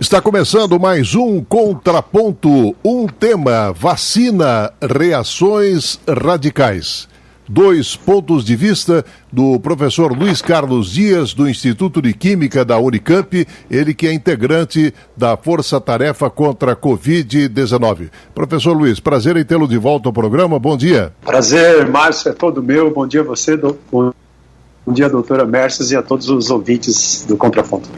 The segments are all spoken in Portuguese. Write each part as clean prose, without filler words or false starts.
Está começando mais um Contraponto, um tema, vacina, reações radicais. 2 pontos de vista do professor Luiz Carlos Dias, do Instituto de Química da Unicamp, ele que é integrante da Força Tarefa contra a Covid-19. Professor Luiz, prazer em tê-lo de volta ao programa, bom dia. Prazer, Márcio, é todo meu, bom dia a você, bom dia, doutora Merces, e a todos os ouvintes do Contraponto.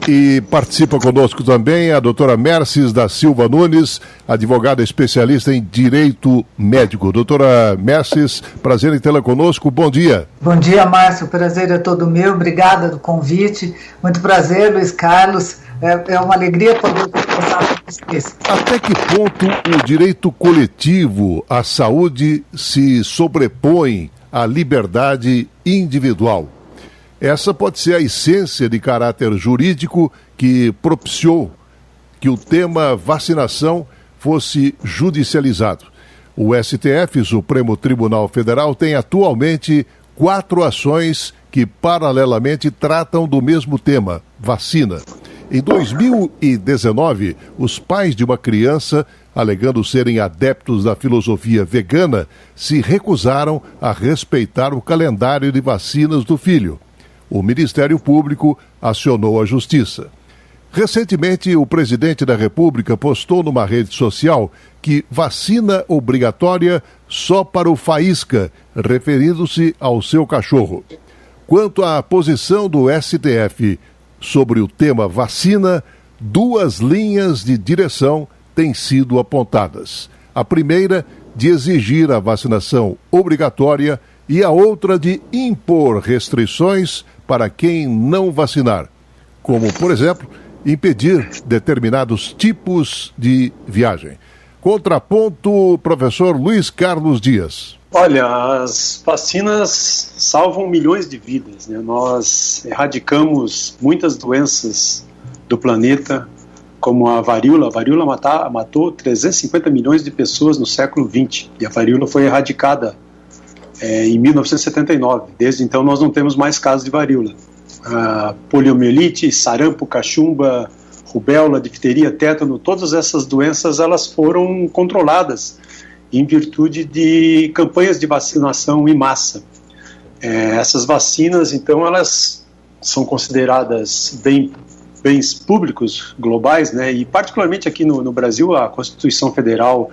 E participa conosco também a doutora Merces da Silva Nunes, advogada especialista em Direito Médico. Doutora Merces, prazer em tê-la conosco, bom dia. Bom dia, Márcio, o prazer é todo meu, obrigada do convite, muito prazer, Luiz Carlos, é uma alegria poder conversar com vocês. Até que ponto o direito coletivo à saúde se sobrepõe à liberdade individual? Essa pode ser a essência de caráter jurídico que propiciou que o tema vacinação fosse judicializado. O STF, Supremo Tribunal Federal, tem atualmente 4 ações que paralelamente tratam do mesmo tema, vacina. Em 2019, os pais de uma criança, alegando serem adeptos da filosofia vegana, se recusaram a respeitar o calendário de vacinas do filho. O Ministério Público acionou a Justiça. Recentemente, o presidente da República postou numa rede social que vacina obrigatória só para o Faísca, referindo-se ao seu cachorro. Quanto à posição do STF sobre o tema vacina, 2 linhas de direção têm sido apontadas. A primeira, de exigir a vacinação obrigatória, e a outra de impor restrições para quem não vacinar, como, por exemplo, impedir determinados tipos de viagem. Contraponto, professor Luiz Carlos Dias. Olha, as vacinas salvam milhões de vidas, né? Nós erradicamos muitas doenças do planeta, como a varíola. A varíola matou 350 milhões de pessoas no século XX, e a varíola foi erradicada em 1979. Desde então nós não temos mais casos de varíola. Poliomielite, sarampo, cachumba, rubéola, difteria, tétano, todas essas doenças elas foram controladas em virtude de campanhas de vacinação em massa. Essas vacinas, então, elas são consideradas bens públicos globais, né? E particularmente aqui no Brasil, a Constituição Federal,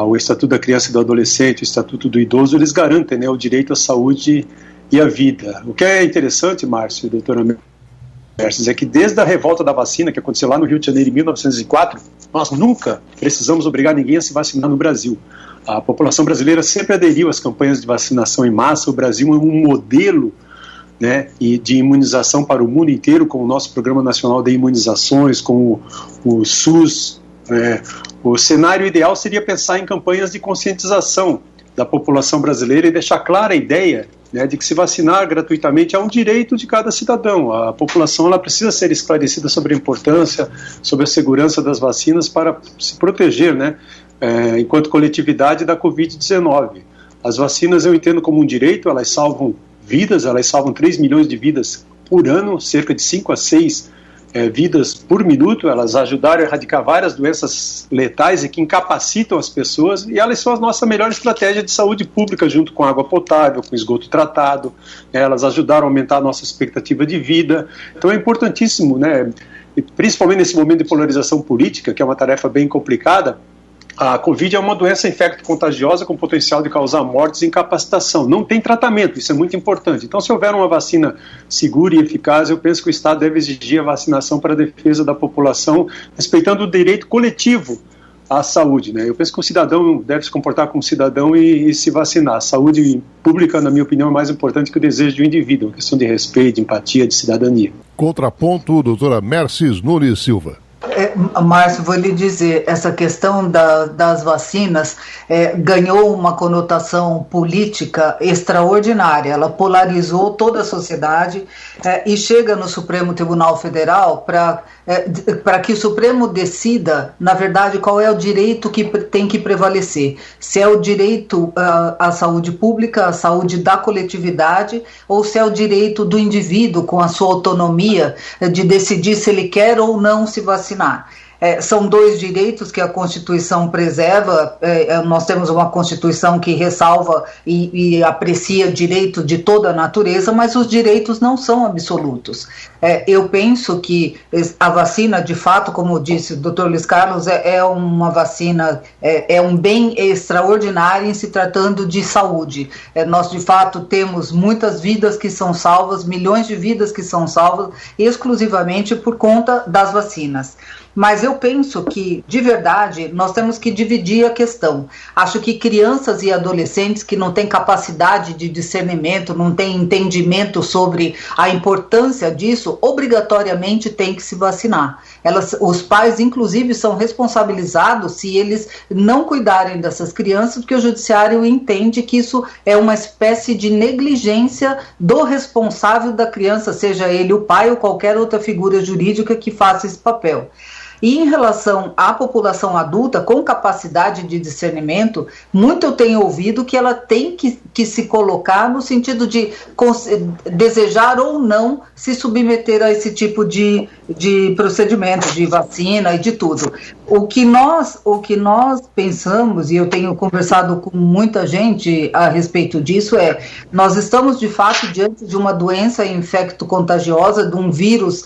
o Estatuto da Criança e do Adolescente, o Estatuto do Idoso, eles garantem, né, o direito à saúde e à vida. O que é interessante, Márcio e doutora Merces, é que desde a revolta da vacina, que aconteceu lá no Rio de Janeiro em 1904, nós nunca precisamos obrigar ninguém a se vacinar no Brasil. A população brasileira sempre aderiu às campanhas de vacinação em massa. O Brasil é um modelo, né, de imunização para o mundo inteiro, com o nosso Programa Nacional de Imunizações, com o SUS. O cenário ideal seria pensar em campanhas de conscientização da população brasileira e deixar clara a ideia, né, de que se vacinar gratuitamente é um direito de cada cidadão. A população ela precisa ser esclarecida sobre a importância, sobre a segurança das vacinas para se proteger, né, enquanto coletividade da Covid-19. As vacinas eu entendo como um direito, elas salvam vidas, elas salvam 3 milhões de vidas por ano, cerca de 5 a 6 vidas por minuto. Elas ajudaram a erradicar várias doenças letais e que incapacitam as pessoas, e elas são a nossa melhor estratégia de saúde pública, junto com água potável, com esgoto tratado. Elas ajudaram a aumentar a nossa expectativa de vida. Então é importantíssimo, né, principalmente nesse momento de polarização política, que é uma tarefa bem complicada. A Covid é uma doença infecto-contagiosa com potencial de causar mortes e incapacitação. Não tem tratamento, isso é muito importante. Então, se houver uma vacina segura e eficaz, eu penso que o Estado deve exigir a vacinação para a defesa da população, respeitando o direito coletivo à saúde, né? Eu penso que o cidadão deve se comportar como cidadão e se vacinar. A saúde pública, na minha opinião, é mais importante que o desejo do indivíduo, uma questão de respeito, de empatia, de cidadania. Contraponto, doutora Merces Nunes Silva. Márcio, vou lhe dizer, essa questão das vacinas ganhou uma conotação política extraordinária. Ela polarizou toda a sociedade e chega no Supremo Tribunal Federal para para que o Supremo decida, na verdade, qual é o direito que tem que prevalecer. Se é o direito à saúde pública, à saúde da coletividade, ou se é o direito do indivíduo, com a sua autonomia, de decidir se ele quer ou não se vacinar. São dois direitos que a Constituição preserva. Nós temos uma Constituição que ressalva e aprecia direito de toda a natureza, mas os direitos não são absolutos. Eu penso que a vacina, de fato, como disse o Dr. Luiz Carlos, é uma vacina, é um bem extraordinário em se tratando de saúde. Nós, de fato, temos muitas vidas que são salvas, milhões de vidas que são salvas, exclusivamente por conta das vacinas. Mas eu penso que, de verdade, nós temos que dividir a questão. Acho que crianças e adolescentes que não têm capacidade de discernimento, não têm entendimento sobre a importância disso, obrigatoriamente têm que se vacinar. Os pais, inclusive, são responsabilizados se eles não cuidarem dessas crianças, porque o judiciário entende que isso é uma espécie de negligência do responsável da criança, seja ele o pai ou qualquer outra figura jurídica que faça esse papel. E em relação à população adulta com capacidade de discernimento, muito eu tenho ouvido que ela tem que se colocar no sentido de desejar ou não se submeter a esse tipo de procedimento, de vacina e de tudo. O que nós pensamos, e eu tenho conversado com muita gente a respeito disso, nós estamos de fato diante de uma doença infecto-contagiosa, de um vírus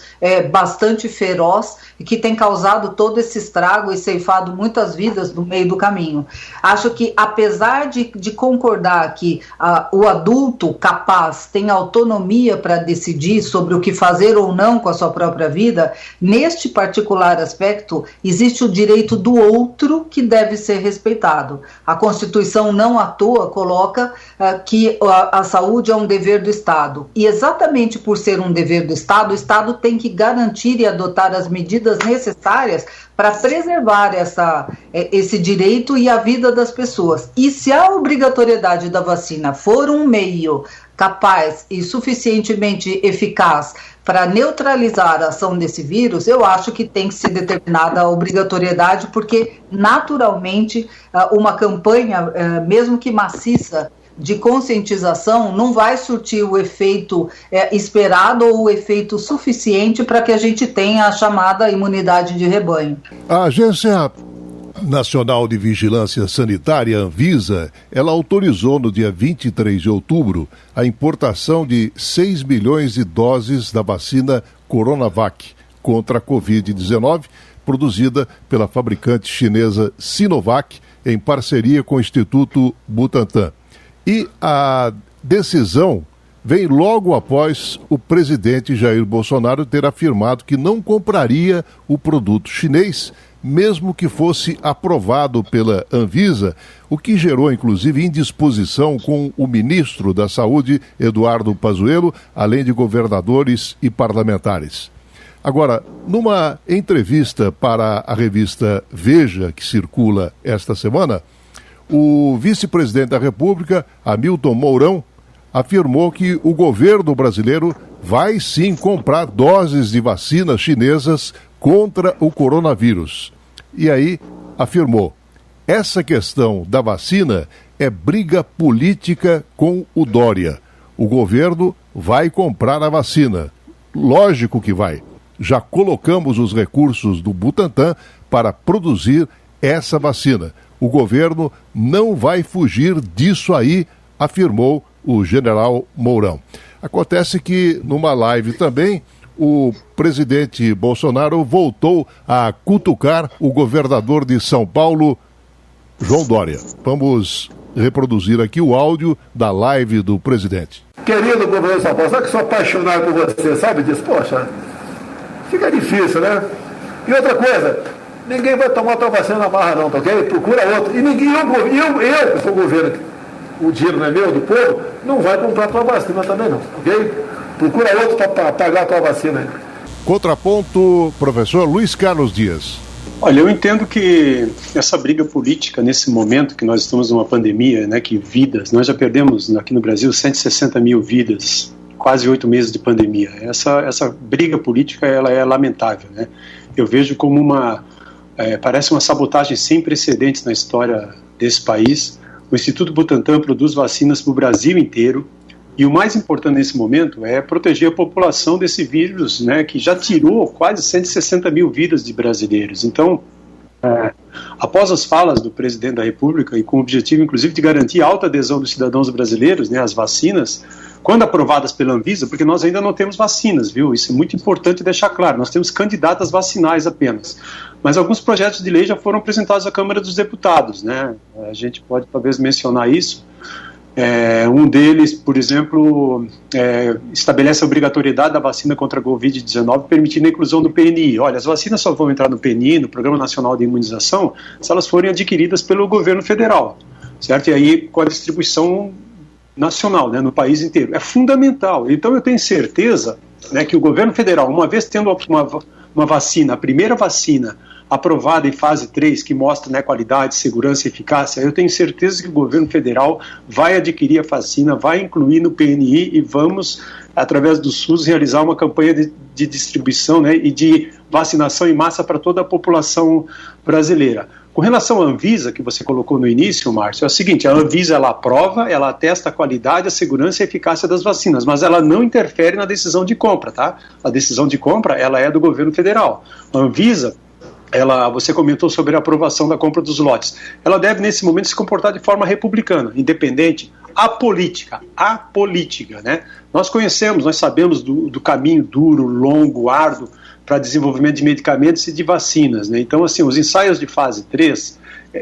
bastante feroz, que tem causado todo esse estrago e ceifado muitas vidas no meio do caminho. Acho que, apesar de concordar que o adulto capaz tem autonomia para decidir sobre o que fazer ou não com a sua própria vida, neste particular aspecto, existe o direito do outro que deve ser respeitado. A Constituição, não à toa, coloca que a saúde é um dever do Estado. E exatamente por ser um dever do Estado, o Estado tem que garantir e adotar as medidas necessárias para preservar esse direito e a vida das pessoas. E se a obrigatoriedade da vacina for um meio capaz e suficientemente eficaz para neutralizar a ação desse vírus, eu acho que tem que ser determinada a obrigatoriedade, porque naturalmente uma campanha, mesmo que maciça, de conscientização não vai surtir o efeito esperado ou o efeito suficiente para que a gente tenha a chamada imunidade de rebanho. A Agência Nacional de Vigilância Sanitária, Anvisa, ela autorizou no dia 23 de outubro a importação de 6 milhões de doses da vacina Coronavac contra a Covid-19, produzida pela fabricante chinesa Sinovac, em parceria com o Instituto Butantan. E a decisão vem logo após o presidente Jair Bolsonaro ter afirmado que não compraria o produto chinês, mesmo que fosse aprovado pela Anvisa, o que gerou, inclusive, indisposição com o ministro da Saúde, Eduardo Pazuello, além de governadores e parlamentares. Agora, numa entrevista para a revista Veja, que circula esta semana, o vice-presidente da República, Hamilton Mourão, afirmou que o governo brasileiro vai sim comprar doses de vacinas chinesas contra o coronavírus. E aí afirmou: essa questão da vacina é briga política com o Dória. O governo vai comprar a vacina. Lógico que vai. Já colocamos os recursos do Butantan para produzir essa vacina. O governo não vai fugir disso aí, afirmou o general Mourão. Acontece que, numa live também, o presidente Bolsonaro voltou a cutucar o governador de São Paulo, João Dória. Vamos reproduzir aqui o áudio da live do presidente. Querido governador de São Paulo, sabe que sou apaixonado por você, sabe disso? Poxa, fica difícil, né? E outra coisa, ninguém vai tomar tua vacina na barra não, tá ok? Procura outro. E ninguém, eu que sou o governo, o dinheiro não é meu, do povo, não vai comprar tua vacina também não, ok? Procura outro para pagar a tua vacina. Contraponto, professor Luiz Carlos Dias. Olha, eu entendo que essa briga política, nesse momento que nós estamos numa pandemia, né, que vidas, nós já perdemos aqui no Brasil 160 mil vidas quase 8 meses de pandemia. Essa briga política, ela é lamentável, né? Eu vejo como parece uma sabotagem sem precedentes na história desse país. O Instituto Butantan produz vacinas para o Brasil inteiro, e o mais importante nesse momento é proteger a população desse vírus, né, que já tirou quase 160 mil vidas de brasileiros. Então, após as falas do presidente da República, e com o objetivo, inclusive, de garantir a alta adesão dos cidadãos brasileiros, né, às vacinas, quando aprovadas pela Anvisa, porque nós ainda não temos vacinas, viu? Isso é muito importante deixar claro, nós temos candidatas vacinais apenas. Mas alguns projetos de lei já foram apresentados à Câmara dos Deputados, né? A gente pode talvez mencionar isso. Um deles, por exemplo, estabelece a obrigatoriedade da vacina contra a Covid-19, permitindo a inclusão do PNI. Olha, as vacinas só vão entrar no PNI, no Programa Nacional de Imunização, se elas forem adquiridas pelo governo federal, certo? E aí com a distribuição nacional, né, no país inteiro. É fundamental. Então eu tenho certeza, né, que o governo federal, uma vez tendo uma vacina, a primeira vacina aprovada em fase 3, que mostra, né, qualidade, segurança e eficácia, eu tenho certeza que o governo federal vai adquirir a vacina, vai incluir no PNI e vamos, através do SUS, realizar uma campanha de distribuição, né, e de vacinação em massa para toda a população brasileira. Com relação à Anvisa, que você colocou no início, Márcio, é o seguinte: a Anvisa, ela aprova, ela atesta a qualidade, a segurança e a eficácia das vacinas, mas ela não interfere na decisão de compra, tá? A decisão de compra, ela é do governo federal. A Anvisa, você comentou sobre a aprovação da compra dos lotes. Ela deve, nesse momento, se comportar de forma republicana, independente, apolítica, né? Nós sabemos do caminho duro, longo, árduo, para desenvolvimento de medicamentos e de vacinas, né? Então, assim, os ensaios de fase 3,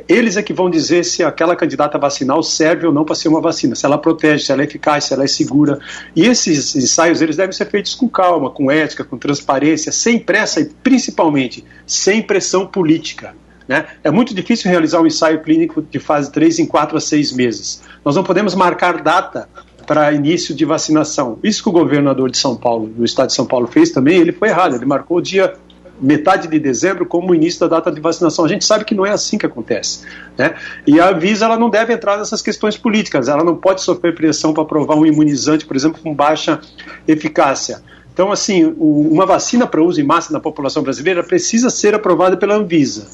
eles é que vão dizer se aquela candidata vacinal serve ou não para ser uma vacina, se ela protege, se ela é eficaz, se ela é segura. E esses ensaios, eles devem ser feitos com calma, com ética, com transparência, sem pressa e, principalmente, sem pressão política, né? É muito difícil realizar um ensaio clínico de fase 3 em 4 a 6 meses. Nós não podemos marcar data para início de vacinação. Isso que o governador de São Paulo, do estado de São Paulo, fez também, ele foi errado, ele marcou o dia metade de dezembro como o início da data de vacinação. A gente sabe que não é assim que acontece, né? E a Anvisa, ela não deve entrar nessas questões políticas, ela não pode sofrer pressão para aprovar um imunizante, por exemplo, com baixa eficácia. Então, assim, uma vacina para uso em massa na população brasileira precisa ser aprovada pela Anvisa,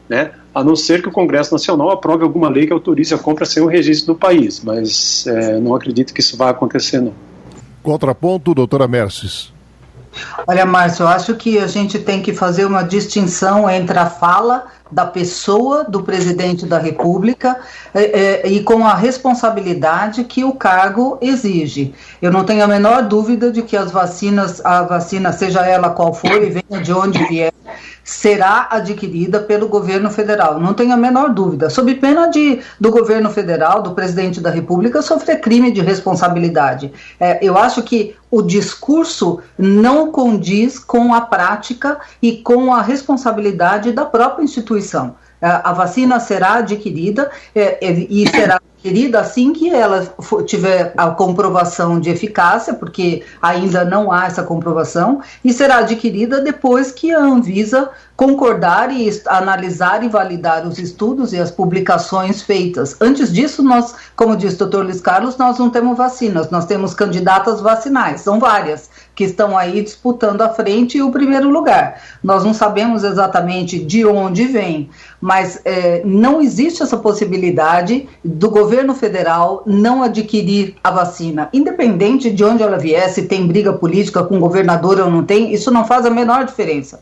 né? A não ser que o Congresso Nacional aprove alguma lei que autorize a compra sem o registro do país, mas não acredito que isso vá acontecer, não. Contraponto, doutora Merces. Olha, Márcio, eu acho que a gente tem que fazer uma distinção entre a fala da pessoa do presidente da República e com a responsabilidade que o cargo exige. Eu não tenho a menor dúvida de que a vacina, seja ela qual for e venha de onde vier, será adquirida pelo governo federal. Não tenho a menor dúvida. Sob pena do governo federal, do presidente da República, sofrer crime de responsabilidade. Eu acho que o discurso não condiz com a prática e com a responsabilidade da própria instituição. A vacina será adquirida e será adquirida assim que ela tiver a comprovação de eficácia, porque ainda não há essa comprovação, e será adquirida depois que a Anvisa concordar e analisar e validar os estudos e as publicações feitas. Antes disso, nós, como disse o Dr. Luiz Carlos, nós não temos vacinas, nós temos candidatas vacinais, são várias, que estão aí disputando a frente e o primeiro lugar. Nós não sabemos exatamente de onde vem, mas não existe essa possibilidade do governo federal não adquirir a vacina. Independente de onde ela vier, se tem briga política com o governador ou não tem, isso não faz a menor diferença.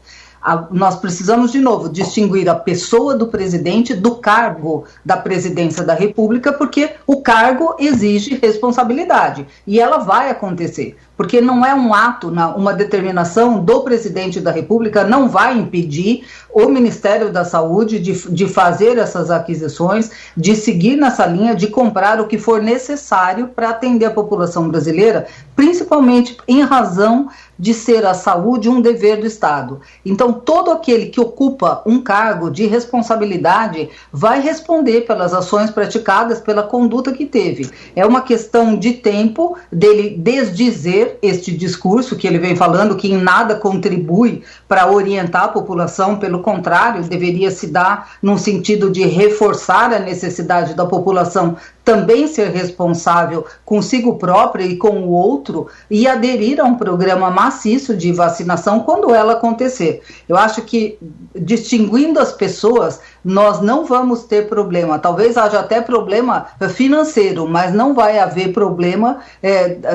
Nós precisamos, de novo, distinguir a pessoa do presidente do cargo da presidência da República, porque o cargo exige responsabilidade, e ela vai acontecer, porque não é um ato, uma determinação do presidente da República não vai impedir o Ministério da Saúde de fazer essas aquisições, de seguir nessa linha, de comprar o que for necessário para atender a população brasileira, principalmente em razão de ser a saúde um dever do Estado. Então, todo aquele que ocupa um cargo de responsabilidade vai responder pelas ações praticadas, pela conduta que teve. É uma questão de tempo dele desdizer este discurso que ele vem falando, que em nada contribui para orientar a população, pelo contrário, deveria se dar num sentido de reforçar a necessidade da população também ser responsável consigo própria e com o outro e aderir a um programa maciço de vacinação quando ela acontecer. Eu acho que, distinguindo as pessoas, nós não vamos ter problema. Talvez haja até problema financeiro, mas não vai haver problema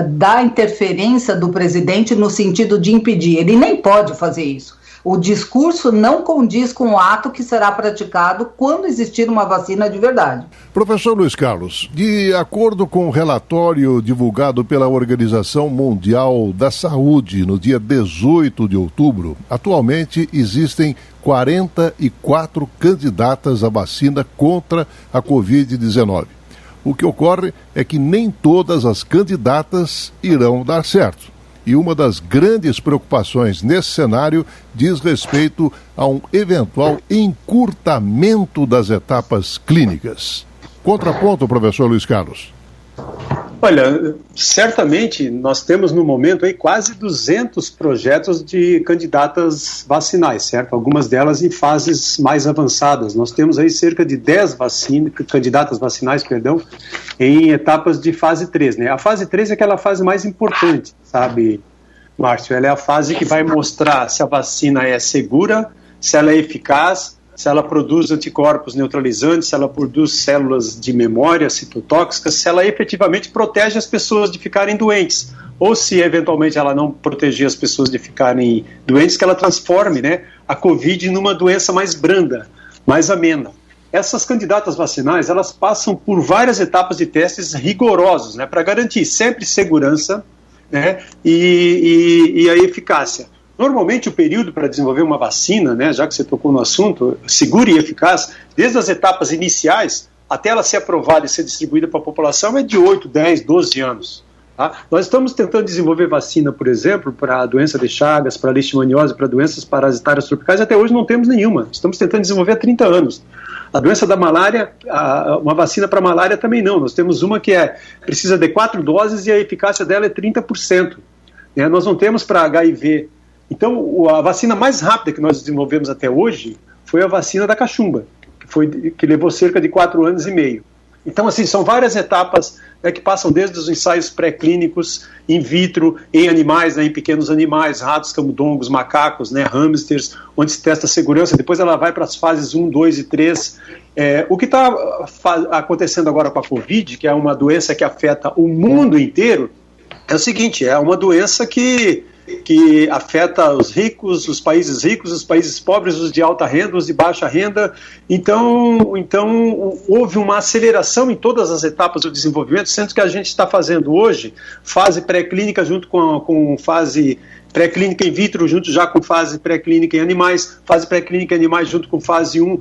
da interferência do presidente no sentido de impedir. Ele nem pode fazer isso. O discurso não condiz com o ato que será praticado quando existir uma vacina de verdade. Professor Luiz Carlos, de acordo com o relatório divulgado pela Organização Mundial da Saúde no dia 18 de outubro, atualmente existem 44 candidatas à vacina contra a Covid-19. O que ocorre é que nem todas as candidatas irão dar certo. E uma das grandes preocupações nesse cenário diz respeito a um eventual encurtamento das etapas clínicas. Contraponto, professor Luiz Carlos. Olha, certamente nós temos no momento aí quase 200 projetos de candidatas vacinais, certo? Algumas delas em fases mais avançadas. Nós temos aí cerca de 10 candidatas vacinais, em etapas de fase 3, né? A fase 3 é aquela fase mais importante, sabe, Márcio? Ela é a fase que vai mostrar se a vacina é segura, se ela é eficaz, se ela produz anticorpos neutralizantes, se ela produz células de memória citotóxicas, se ela efetivamente protege as pessoas de ficarem doentes, ou se eventualmente ela não proteger as pessoas de ficarem doentes, que ela transforme, né, a Covid numa doença mais branda, mais amena. Essas candidatas vacinais, elas passam por várias etapas de testes rigorosos, né, para garantir sempre segurança, né, e a eficácia. Normalmente o período para desenvolver uma vacina, né, já que você tocou no assunto, segura e eficaz, desde as etapas iniciais até ela ser aprovada e ser distribuída para a população é de 8, 10, 12 anos. Tá? Nós estamos tentando desenvolver vacina, por exemplo, para a doença de Chagas, para a leishmaniose, para doenças parasitárias tropicais, até hoje não temos nenhuma. Estamos tentando desenvolver há 30 anos. A doença da malária, uma vacina para malária também não. Nós temos uma que precisa de 4 doses e a eficácia dela é 30%. Né? Nós não temos para HIV. Então, a vacina mais rápida que nós desenvolvemos até hoje foi a vacina da cachumba, que levou cerca de 4 anos e meio. Então, assim, são várias etapas, né, que passam desde os ensaios pré-clínicos, in vitro, em animais, né, em pequenos animais, ratos, camundongos, macacos, né, hamsters, onde se testa a segurança. Depois ela vai para as fases 1, 2 e 3. O que está acontecendo agora com a Covid, que é uma doença que afeta o mundo inteiro, é o seguinte, é uma doença que afeta os ricos, os países pobres, os de alta renda, os de baixa renda. Então houve uma aceleração em todas as etapas do desenvolvimento, sendo que a gente está fazendo hoje fase pré-clínica junto com fase pré-clínica in vitro, junto já com fase pré-clínica em animais, fase pré-clínica em animais junto com fase 1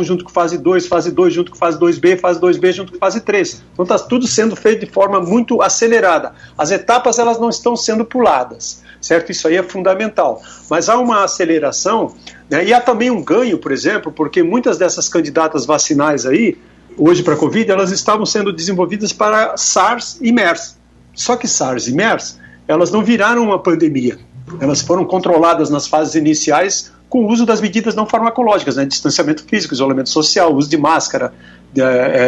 junto com fase 2 junto com fase 2B, fase 2B junto com fase 3. Então está tudo sendo feito de forma muito acelerada. As etapas elas não estão sendo puladas, certo? Isso aí é fundamental. Mas há uma aceleração, né? E há também um ganho, por exemplo, porque muitas dessas candidatas vacinais aí, hoje para a Covid, elas estavam sendo desenvolvidas para SARS e MERS. Só que SARS e MERS, elas não viraram uma pandemia. Elas foram controladas nas fases iniciais com o uso das medidas não farmacológicas, né? Distanciamento físico, isolamento social, uso de máscara,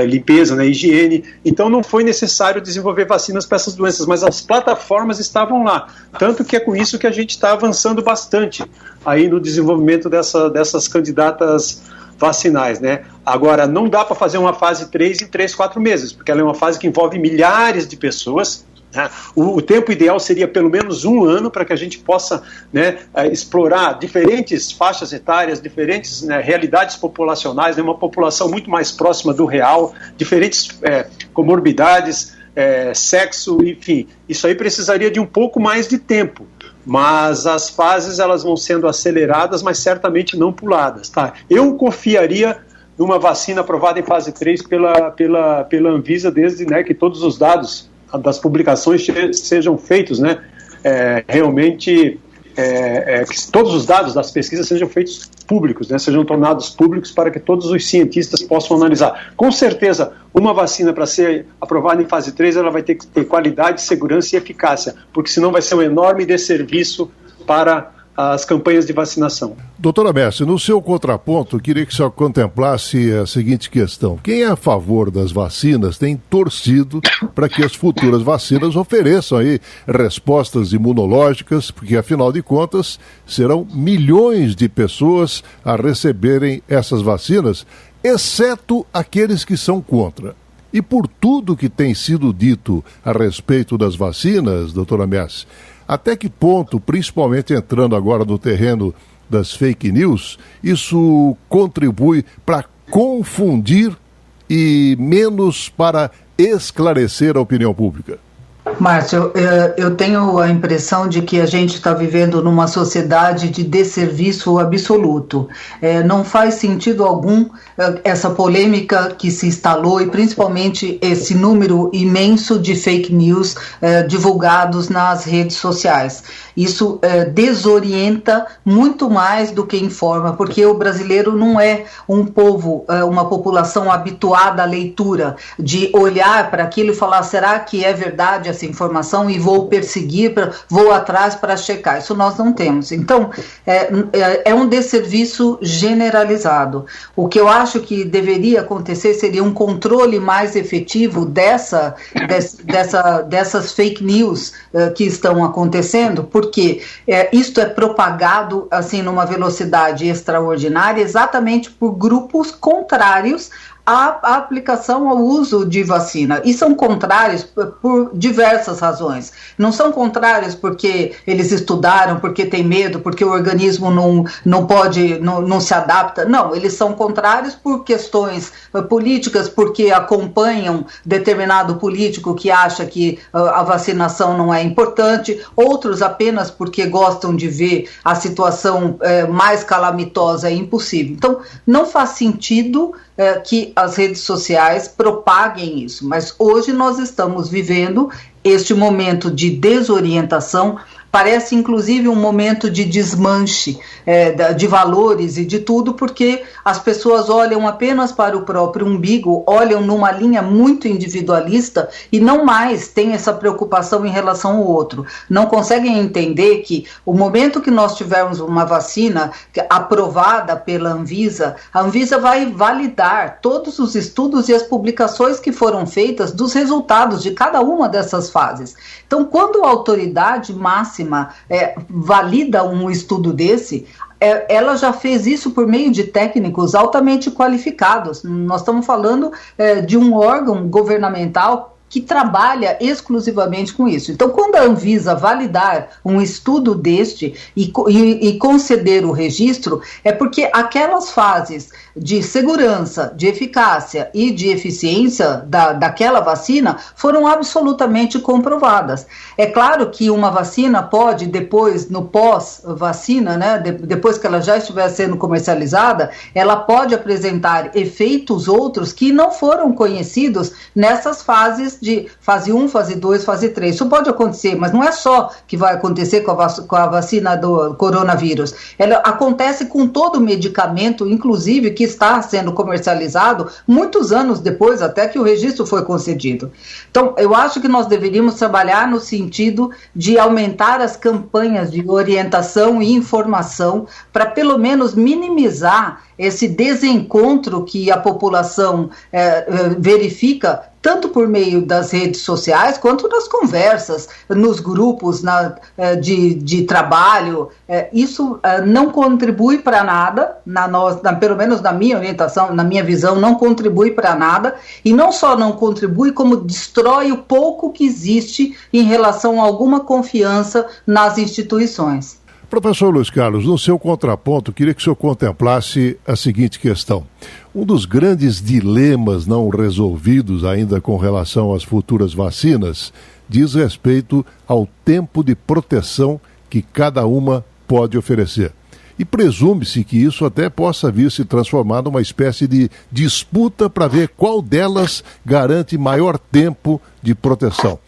limpeza, né? Higiene. Então não foi necessário desenvolver vacinas para essas doenças, mas as plataformas estavam lá. Tanto que é com isso que a gente está avançando bastante aí no desenvolvimento dessas candidatas vacinais, né? Agora, não dá para fazer uma fase 3 em 3, 4 meses, porque ela é uma fase que envolve milhares de pessoas. O tempo ideal seria pelo menos 1 ano para que a gente possa, né, explorar diferentes faixas etárias, diferentes, né, realidades populacionais, né, uma população muito mais próxima do real, diferentes comorbidades, sexo, enfim. Isso aí precisaria de um pouco mais de tempo, mas as fases elas vão sendo aceleradas, mas certamente não puladas. Tá? Eu confiaria numa vacina aprovada em fase 3 pela Anvisa, desde, né, que todos os dados das publicações sejam feitos, né, realmente, que todos os dados das pesquisas sejam feitos públicos, né, sejam tornados públicos para que todos os cientistas possam analisar. Com certeza, uma vacina para ser aprovada em fase 3, ela vai ter que ter qualidade, segurança e eficácia, porque senão vai ser um enorme desserviço para as campanhas de vacinação. Doutora Messi, no seu contraponto, queria que o senhor contemplasse a seguinte questão. Quem é a favor das vacinas tem torcido para que as futuras vacinas ofereçam aí respostas imunológicas, porque, afinal de contas, serão milhões de pessoas a receberem essas vacinas, exceto aqueles que são contra. E por tudo que tem sido dito a respeito das vacinas, doutora Messi, até que ponto, principalmente entrando agora no terreno das fake news, isso contribui para confundir e menos para esclarecer a opinião pública? Márcio, eu tenho a impressão de que a gente está vivendo numa sociedade de desserviço absoluto. Não faz sentido algum essa polêmica que se instalou e principalmente esse número imenso de fake news divulgados nas redes sociais. Isso desorienta muito mais do que informa, porque o brasileiro não é um povo, uma população habituada à leitura, de olhar para aquilo e falar, será que é verdade essa informação e vou perseguir, vou atrás para checar. Isso nós não temos. Então, é um desserviço generalizado. O que eu acho que deveria acontecer seria um controle mais efetivo dessas fake news que estão acontecendo, porque isto é propagado assim numa velocidade extraordinária exatamente por grupos contrários a aplicação ao uso de vacina, e são contrários por diversas razões. Não são contrários porque eles estudaram, porque tem medo, porque o organismo não se adapta. Não, eles são contrários por questões políticas, porque acompanham determinado político que acha que a vacinação não é importante, outros apenas porque gostam de ver a situação mais calamitosa e impossível. Então, não faz sentido que as redes sociais propaguem isso, mas hoje nós estamos vivendo este momento de desorientação. Parece inclusive um momento de desmanche de valores e de tudo, porque as pessoas olham apenas para o próprio umbigo, olham numa linha muito individualista e não mais têm essa preocupação em relação ao outro. Não conseguem entender que o momento que nós tivermos uma vacina aprovada pela Anvisa, a Anvisa vai validar todos os estudos e as publicações que foram feitas dos resultados de cada uma dessas fases. Então, quando a autoridade máxima valida um estudo desse, ela já fez isso por meio de técnicos altamente qualificados. Nós estamos falando de um órgão governamental que trabalha exclusivamente com isso. Então, quando a Anvisa validar um estudo deste e conceder o registro, é porque aquelas fases de segurança, de eficácia e de eficiência daquela vacina foram absolutamente comprovadas. É claro que uma vacina pode, depois, no pós-vacina, né, depois que ela já estiver sendo comercializada, ela pode apresentar efeitos outros que não foram conhecidos nessas fases de fase 1, fase 2, fase 3. Isso pode acontecer, mas não é só que vai acontecer com a vacina do coronavírus. Ela acontece com todo medicamento, inclusive, que está sendo comercializado muitos anos depois, até que o registro foi concedido. Então, eu acho que nós deveríamos trabalhar no sentido de aumentar as campanhas de orientação e informação para, pelo menos, minimizar esse desencontro que a população verifica, tanto por meio das redes sociais, quanto nas conversas, nos grupos de trabalho. Isso não contribui para nada, pelo menos na minha orientação, na minha visão, não contribui para nada, e não só não contribui, como destrói o pouco que existe em relação a alguma confiança nas instituições. Professor Luiz Carlos, no seu contraponto, queria que o senhor contemplasse a seguinte questão. Um dos grandes dilemas não resolvidos ainda com relação às futuras vacinas diz respeito ao tempo de proteção que cada uma pode oferecer. E presume-se que isso até possa vir se transformar numa espécie de disputa para ver qual delas garante maior tempo de proteção.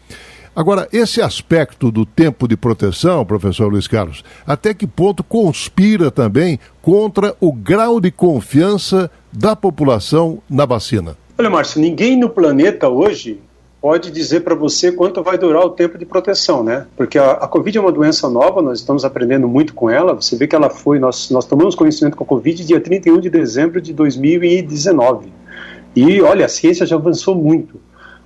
Agora, esse aspecto do tempo de proteção, professor Luiz Carlos, até que ponto conspira também contra o grau de confiança da população na vacina? Olha, Márcio, ninguém no planeta hoje pode dizer para você quanto vai durar o tempo de proteção, né? Porque a Covid é uma doença nova, nós estamos aprendendo muito com ela. Você vê que ela foi, nós tomamos conhecimento com a Covid dia 31 de dezembro de 2019. E, olha, a ciência já avançou muito.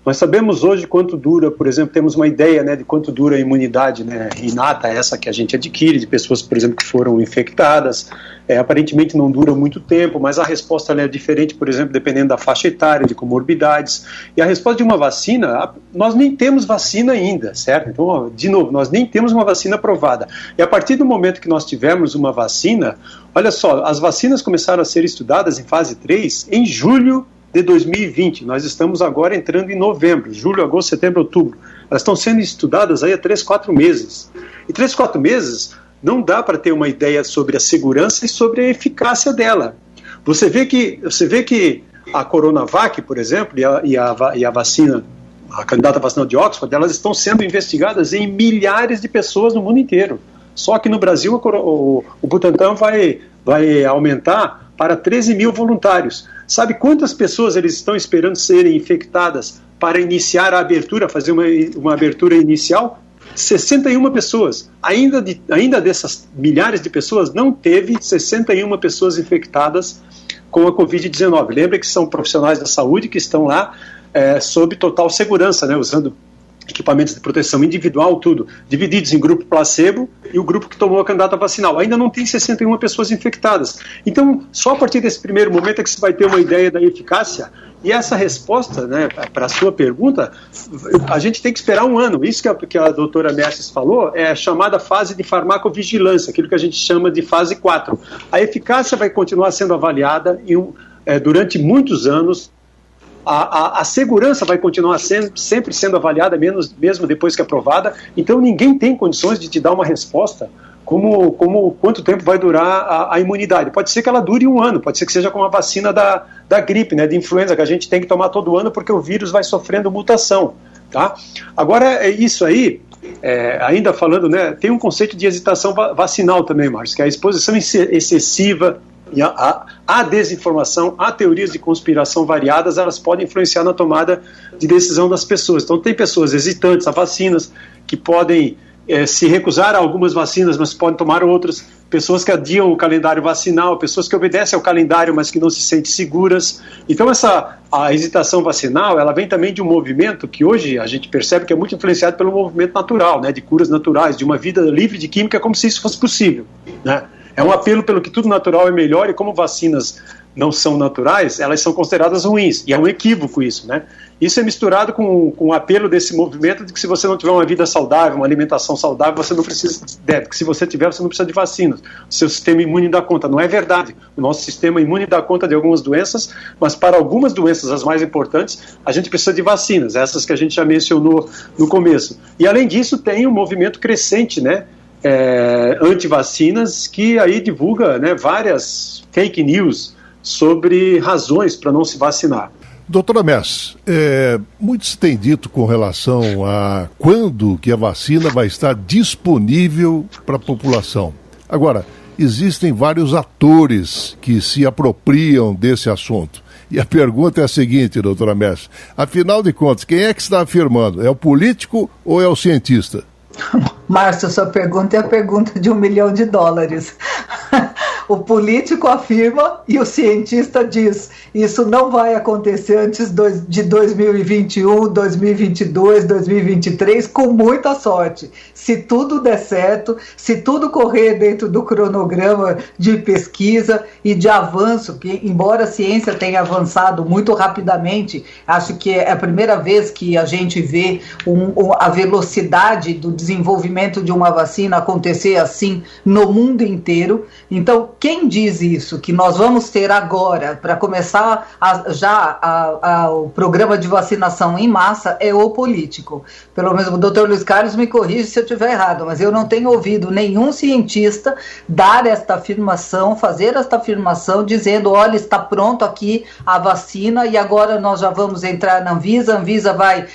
Nós sabemos hoje quanto dura, por exemplo, temos uma ideia, né, de quanto dura a imunidade, né, inata, essa que a gente adquire, de pessoas, por exemplo, que foram infectadas. Aparentemente não dura muito tempo, mas a resposta é diferente, por exemplo, dependendo da faixa etária, de comorbidades. E a resposta de uma vacina, nós nem temos vacina ainda, certo? Então, de novo, nós nem temos uma vacina aprovada. E a partir do momento que nós tivermos uma vacina, olha só, as vacinas começaram a ser estudadas em fase 3 em julho de 2020, nós estamos agora entrando em novembro, julho, agosto, setembro, outubro. Elas estão sendo estudadas aí há 3, 4 meses. E 3, 4 meses não dá para ter uma ideia sobre a segurança e sobre a eficácia dela. Você vê que a Coronavac, por exemplo, e a vacina, a candidata vacinal de Oxford, elas estão sendo investigadas em milhares de pessoas no mundo inteiro. Só que no Brasil o Butantan vai aumentar para 13 mil voluntários. Sabe quantas pessoas eles estão esperando serem infectadas para iniciar a abertura, fazer uma abertura inicial? 61 pessoas. Ainda dessas milhares de pessoas, não teve 61 pessoas infectadas com a Covid-19. Lembra que são profissionais da saúde que estão lá sob total segurança, né, usando equipamentos de proteção individual, tudo, divididos em grupo placebo e o grupo que tomou a candidata vacinal. Ainda não tem 61 pessoas infectadas. Então, só a partir desse primeiro momento é que você vai ter uma ideia da eficácia. E essa resposta, né, para a sua pergunta, a gente tem que esperar um ano. Isso que a doutora Merces falou é a chamada fase de farmacovigilância, aquilo que a gente chama de fase 4. A eficácia vai continuar sendo avaliada durante muitos anos. A segurança vai continuar sempre sendo avaliada, mesmo depois que aprovada. Então ninguém tem condições de te dar uma resposta como quanto tempo vai durar a imunidade. Pode ser que ela dure um ano, pode ser que seja como a vacina da gripe, né, de influenza, que a gente tem que tomar todo ano porque o vírus vai sofrendo mutação. Tá? Agora, isso aí, ainda falando, né, tem um conceito de hesitação vacinal também, Márcio, que é a exposição excessiva. E a desinformação, a teorias de conspiração variadas, elas podem influenciar na tomada de decisão das pessoas. Então tem pessoas hesitantes a vacinas, que podem se recusar a algumas vacinas, mas podem tomar outras, pessoas que adiam o calendário vacinal, pessoas que obedecem ao calendário, mas que não se sentem seguras. Então a hesitação vacinal, ela vem também de um movimento que hoje a gente percebe que é muito influenciado pelo movimento natural, né, de curas naturais, de uma vida livre de química, como se isso fosse possível, né? É um apelo pelo que tudo natural é melhor, e como vacinas não são naturais, elas são consideradas ruins, e é um equívoco isso, né? Isso é misturado com o apelo desse movimento de que se você não tiver uma vida saudável, uma alimentação saudável, você não precisa, que se você tiver, você não precisa de vacinas, o seu sistema imune dá conta. Não é verdade, o nosso sistema imune dá conta de algumas doenças, mas para algumas doenças, as mais importantes, a gente precisa de vacinas, essas que a gente já mencionou no começo. E além disso, tem um movimento crescente, né, anti-vacinas, que aí divulga, né, várias fake news sobre razões para não se vacinar. Doutora Mess, muito se tem dito com relação a quando que a vacina vai estar disponível para a população. Agora, existem vários atores que se apropriam desse assunto. E a pergunta é a seguinte, doutora Mess, afinal de contas, quem é que está afirmando? É o político ou é o cientista? Márcio, sua pergunta é a pergunta de $1 milhão. O político afirma e o cientista diz: isso não vai acontecer antes de 2021, 2022, 2023, com muita sorte. Se tudo der certo, se tudo correr dentro do cronograma de pesquisa e de avanço, que embora a ciência tenha avançado muito rapidamente, acho que é a primeira vez que a gente vê a velocidade do desenvolvimento de uma vacina acontecer assim no mundo inteiro. Então, quem diz isso, que nós vamos ter agora, para começar o programa de vacinação em massa, é o político. Pelo menos o doutor Luiz Carlos me corrige se eu estiver errado, mas eu não tenho ouvido nenhum cientista dar esta afirmação, fazer esta afirmação, dizendo: olha, está pronto aqui a vacina e agora nós já vamos entrar na Anvisa, a Anvisa vai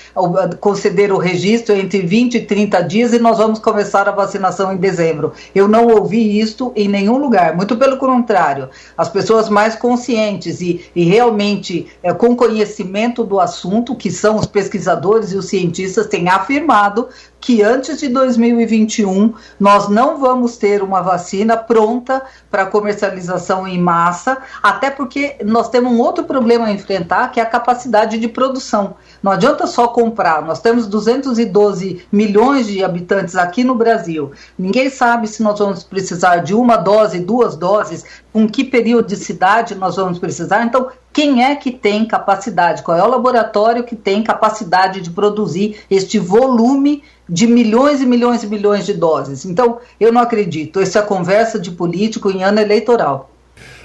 conceder o registro entre 20 e 30 dias e nós vamos vamos começar a vacinação em dezembro. Eu não ouvi isto em nenhum lugar, muito pelo contrário. As pessoas mais conscientes e realmente com conhecimento do assunto, que são os pesquisadores e os cientistas, têm afirmado que antes de 2021 nós não vamos ter uma vacina pronta para comercialização em massa, até porque nós temos um outro problema a enfrentar, que é a capacidade de produção. Não adianta só comprar, nós temos 212 milhões de habitantes aqui no Brasil. Ninguém sabe se nós vamos precisar de uma dose, 2 doses, com que periodicidade nós vamos precisar. Então, quem é que tem capacidade? Qual é o laboratório que tem capacidade de produzir este volume de milhões e milhões e milhões de doses? Então, eu não acredito. Essa é a conversa de político em ano eleitoral.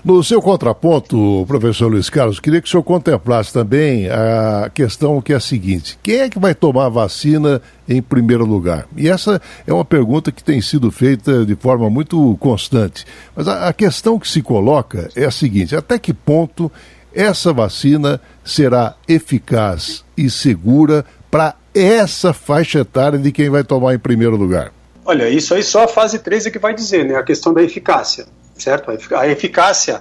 No seu contraponto, professor Luiz Carlos, queria que o senhor contemplasse também a questão que é a seguinte: quem é que vai tomar a vacina em primeiro lugar? E essa é uma pergunta que tem sido feita de forma muito constante. Mas a questão que se coloca é a seguinte: até que ponto essa vacina será eficaz e segura para essa faixa etária de quem vai tomar em primeiro lugar? Olha, isso aí só a fase 3 é que vai dizer, né? A questão da eficácia, certo? A eficácia,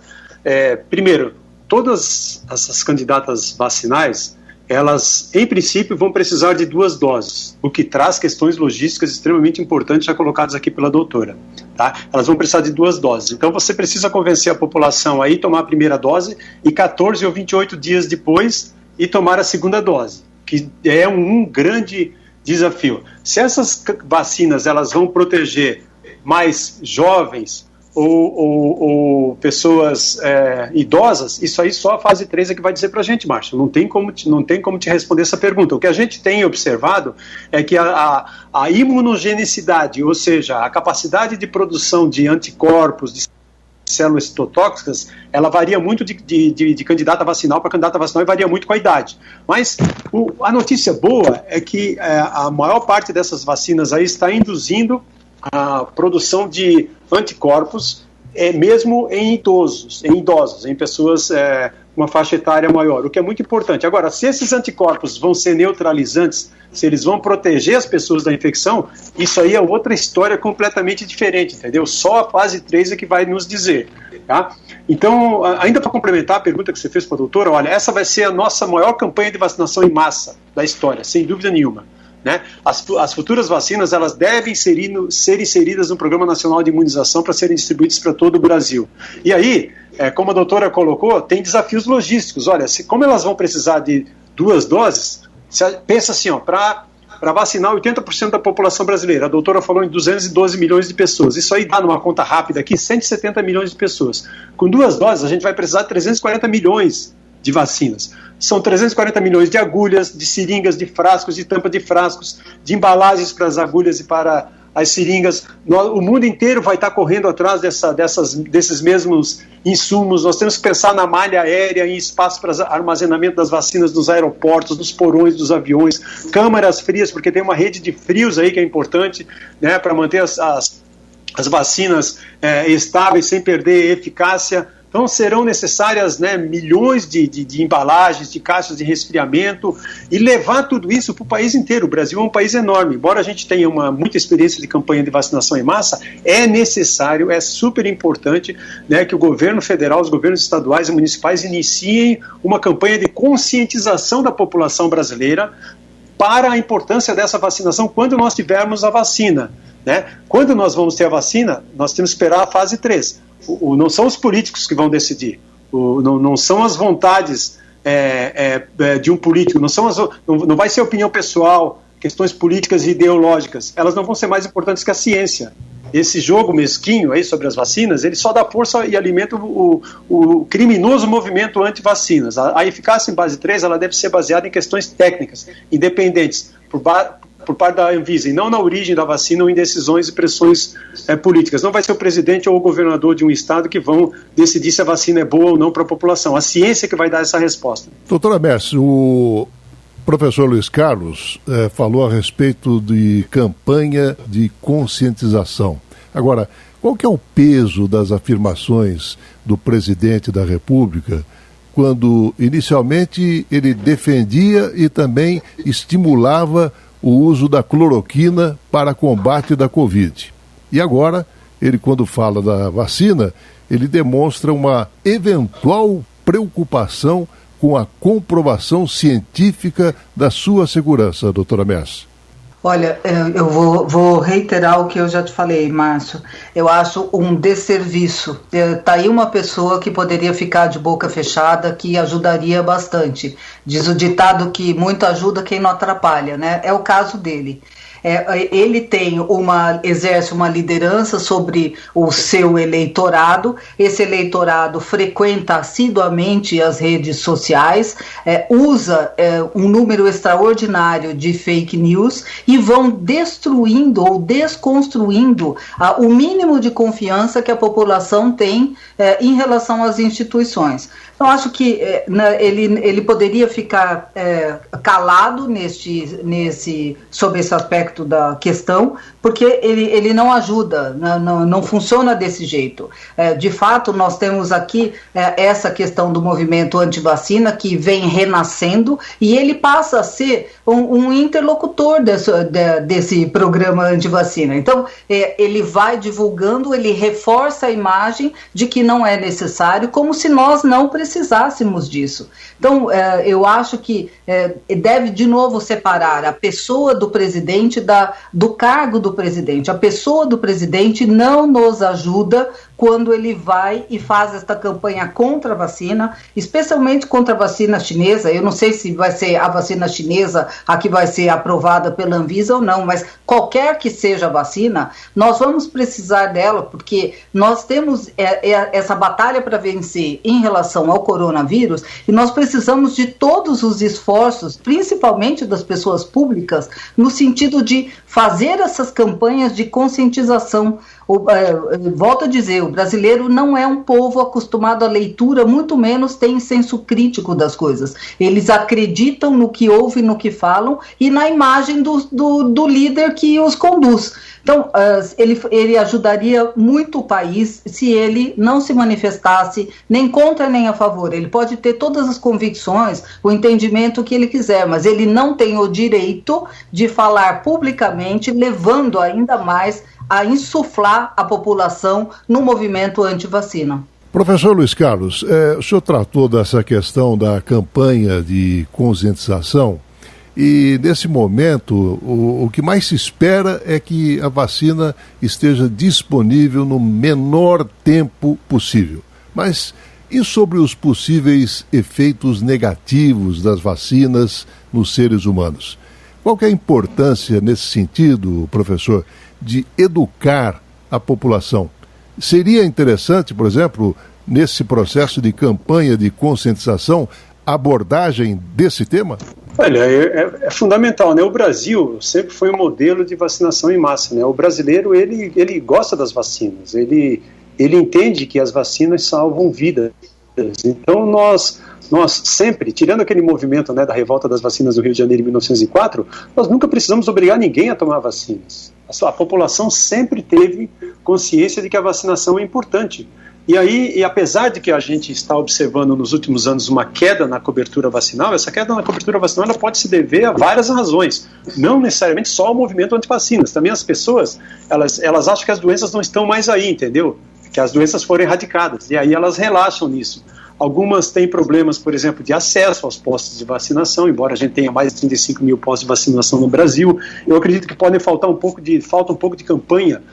primeiro, todas essas candidatas vacinais, elas, em princípio, vão precisar de 2 doses, o que traz questões logísticas extremamente importantes, já colocadas aqui pela doutora. Tá? Elas vão precisar de 2 doses. Então, você precisa convencer a população a ir tomar a primeira dose e 14 ou 28 dias depois ir tomar a segunda dose, que é um grande desafio. Se essas vacinas elas vão proteger mais jovens ou pessoas idosas, isso aí só a fase 3 é que vai dizer pra gente, Márcio. Não tem como te responder essa pergunta. O que a gente tem observado é que a imunogenicidade, ou seja, a capacidade de produção de anticorpos, de células citotóxicas, ela varia muito de candidata vacinal para candidata vacinal e varia muito com a idade. Mas a notícia boa é que a maior parte dessas vacinas aí está induzindo a produção de anticorpos, mesmo em idosos, em pessoas com uma faixa etária maior, o que é muito importante. Agora, se esses anticorpos vão ser neutralizantes, se eles vão proteger as pessoas da infecção, isso aí é outra história completamente diferente, entendeu? Só a fase 3 é que vai nos dizer, tá? Então, ainda para complementar a pergunta que você fez para a doutora, olha, essa vai ser a nossa maior campanha de vacinação em massa da história, sem dúvida nenhuma. Né? As futuras vacinas elas devem ser inseridas no Programa Nacional de Imunização para serem distribuídas para todo o Brasil. E aí, como a doutora colocou, tem desafios logísticos. Olha, como elas vão precisar de 2 doses, pensa assim, para vacinar 80% da população brasileira, a doutora falou em 212 milhões de pessoas, isso aí dá numa conta rápida aqui 170 milhões de pessoas. Com 2 doses a gente vai precisar de 340 milhões de vacinas. São 340 milhões de agulhas, de seringas, de frascos, de tampa de frascos, de embalagens para as agulhas e para as seringas. O mundo inteiro vai estar correndo atrás desses mesmos insumos. Nós temos que pensar na malha aérea, em espaço para armazenamento das vacinas nos aeroportos, nos porões dos aviões, câmaras frias, porque tem uma rede de frios aí que é importante, né, para manter as vacinas estáveis sem perder eficácia. Então serão necessárias, né, milhões de embalagens, de caixas de resfriamento, e levar tudo isso para o país inteiro. O Brasil é um país enorme. Embora a gente tenha muita experiência de campanha de vacinação em massa, é necessário, é super importante, né, que o governo federal, os governos estaduais e municipais iniciem uma campanha de conscientização da população brasileira para a importância dessa vacinação quando nós tivermos a vacina. Né? Quando nós vamos ter a vacina, nós temos que esperar a fase 3. Não são os políticos que vão decidir, não são as vontades de um político, não vai ser opinião pessoal, questões políticas e ideológicas, elas não vão ser mais importantes que a ciência. Esse jogo mesquinho aí sobre as vacinas, ele só dá força e alimenta o criminoso movimento anti-vacinas. A eficácia em base 3 ela deve ser baseada em questões técnicas, independentes, por parte da Anvisa, e não na origem da vacina ou em decisões e pressões políticas. Não vai ser o presidente ou o governador de um estado que vão decidir se a vacina é boa ou não para a população. A ciência que vai dar essa resposta. Doutora Messi, o professor Luiz Carlos falou a respeito de campanha de conscientização. Agora, qual que é o peso das afirmações do presidente da República quando inicialmente ele defendia e também estimulava o uso da cloroquina para combate da Covid. E agora, ele, quando fala da vacina, ele demonstra uma eventual preocupação com a comprovação científica da sua segurança, doutora Mess. Olha, eu vou reiterar o que eu já te falei, Márcio. Eu acho um desserviço. Está aí uma pessoa que poderia ficar de boca fechada, que ajudaria bastante. Diz o ditado que muito ajuda quem não atrapalha, né? É o caso dele. Ele exerce uma liderança sobre o seu eleitorado. Esse eleitorado frequenta assiduamente as redes sociais, usa um número extraordinário de fake news e vão destruindo ou desconstruindo o mínimo de confiança que a população tem em relação às instituições. Eu acho que ele poderia ficar calado sobre esse aspecto da questão, porque ele não ajuda, não funciona desse jeito. De fato, nós temos aqui essa questão do movimento antivacina que vem renascendo e ele passa a ser um interlocutor desse programa antivacina. Então, ele vai divulgando, ele reforça a imagem de que não é necessário, como se nós não precisássemos disso. Então, eu acho que deve de novo separar a pessoa do presidente do cargo do presidente. A pessoa do presidente não nos ajuda quando ele vai e faz esta campanha contra a vacina, especialmente contra a vacina chinesa. Eu não sei se vai ser a vacina chinesa a que vai ser aprovada pela Anvisa ou não, mas qualquer que seja a vacina, nós vamos precisar dela, porque nós temos essa batalha para vencer em relação ao coronavírus e nós precisamos de todos os esforços, principalmente das pessoas públicas, no sentido de fazer essas campanhas de conscientização. Volto a dizer, o brasileiro não é um povo acostumado à leitura, muito menos tem senso crítico das coisas. Eles acreditam no que ouvem, no que falam e na imagem do líder que os conduz. Então, ele ajudaria muito o país se ele não se manifestasse nem contra nem a favor. Ele pode ter todas as convicções, o entendimento que ele quiser, mas ele não tem o direito de falar publicamente, levando ainda mais a insuflar a população no movimento anti-vacina. Professor Luiz Carlos, o senhor tratou dessa questão da campanha de conscientização e, nesse momento, o que mais se espera é que a vacina esteja disponível no menor tempo possível. Mas e sobre os possíveis efeitos negativos das vacinas nos seres humanos? Qual que é a importância, nesse sentido, professor, de educar a população? Seria interessante, por exemplo, nesse processo de campanha de conscientização, a abordagem desse tema? Olha, é fundamental, né? O Brasil sempre foi um modelo de vacinação em massa, né? O brasileiro, ele gosta das vacinas, ele entende que as vacinas salvam vidas. Então nós sempre, tirando aquele movimento, né, da revolta das vacinas do Rio de Janeiro em 1904, nós nunca precisamos obrigar ninguém a tomar vacinas. A população sempre teve consciência de que a vacinação é importante. E apesar de que a gente está observando nos últimos anos uma queda na cobertura vacinal, essa queda na cobertura vacinal ela pode se dever a várias razões, não necessariamente só ao movimento antivacinas. Também as pessoas, elas acham que as doenças não estão mais aí, entendeu? Que as doenças foram erradicadas, e aí elas relaxam nisso. Algumas têm problemas, por exemplo, de acesso aos postos de vacinação, embora a gente tenha mais de 35 mil postos de vacinação no Brasil. Eu acredito que falta um pouco de campanha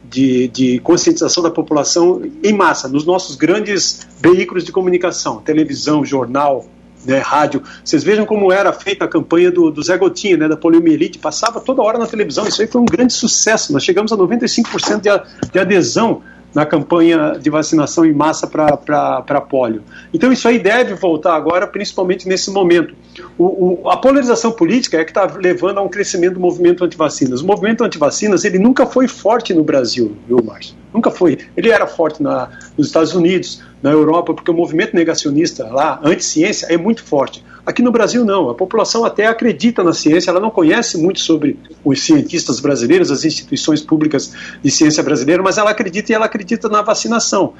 de conscientização da população em massa, nos nossos grandes veículos de comunicação, televisão, jornal, né, rádio. Vocês vejam como era feita a campanha do Zé Gotinha, né, da poliomielite, passava toda hora na televisão. Isso aí foi um grande sucesso, nós chegamos a 95% de adesão na campanha de vacinação em massa para polio. Então isso aí deve voltar agora, principalmente nesse momento. A polarização política é que está levando a um crescimento do movimento antivacinas. O movimento antivacinas, ele nunca foi forte no Brasil, viu, Márcio? Nunca foi. Ele era forte nos Estados Unidos, na Europa, porque o movimento negacionista lá, anti-ciência, é muito forte. Aqui no Brasil não, a população até acredita na ciência, ela não conhece muito sobre os cientistas brasileiros, as instituições públicas de ciência brasileira, mas ela acredita, e ela acredita na vacinação.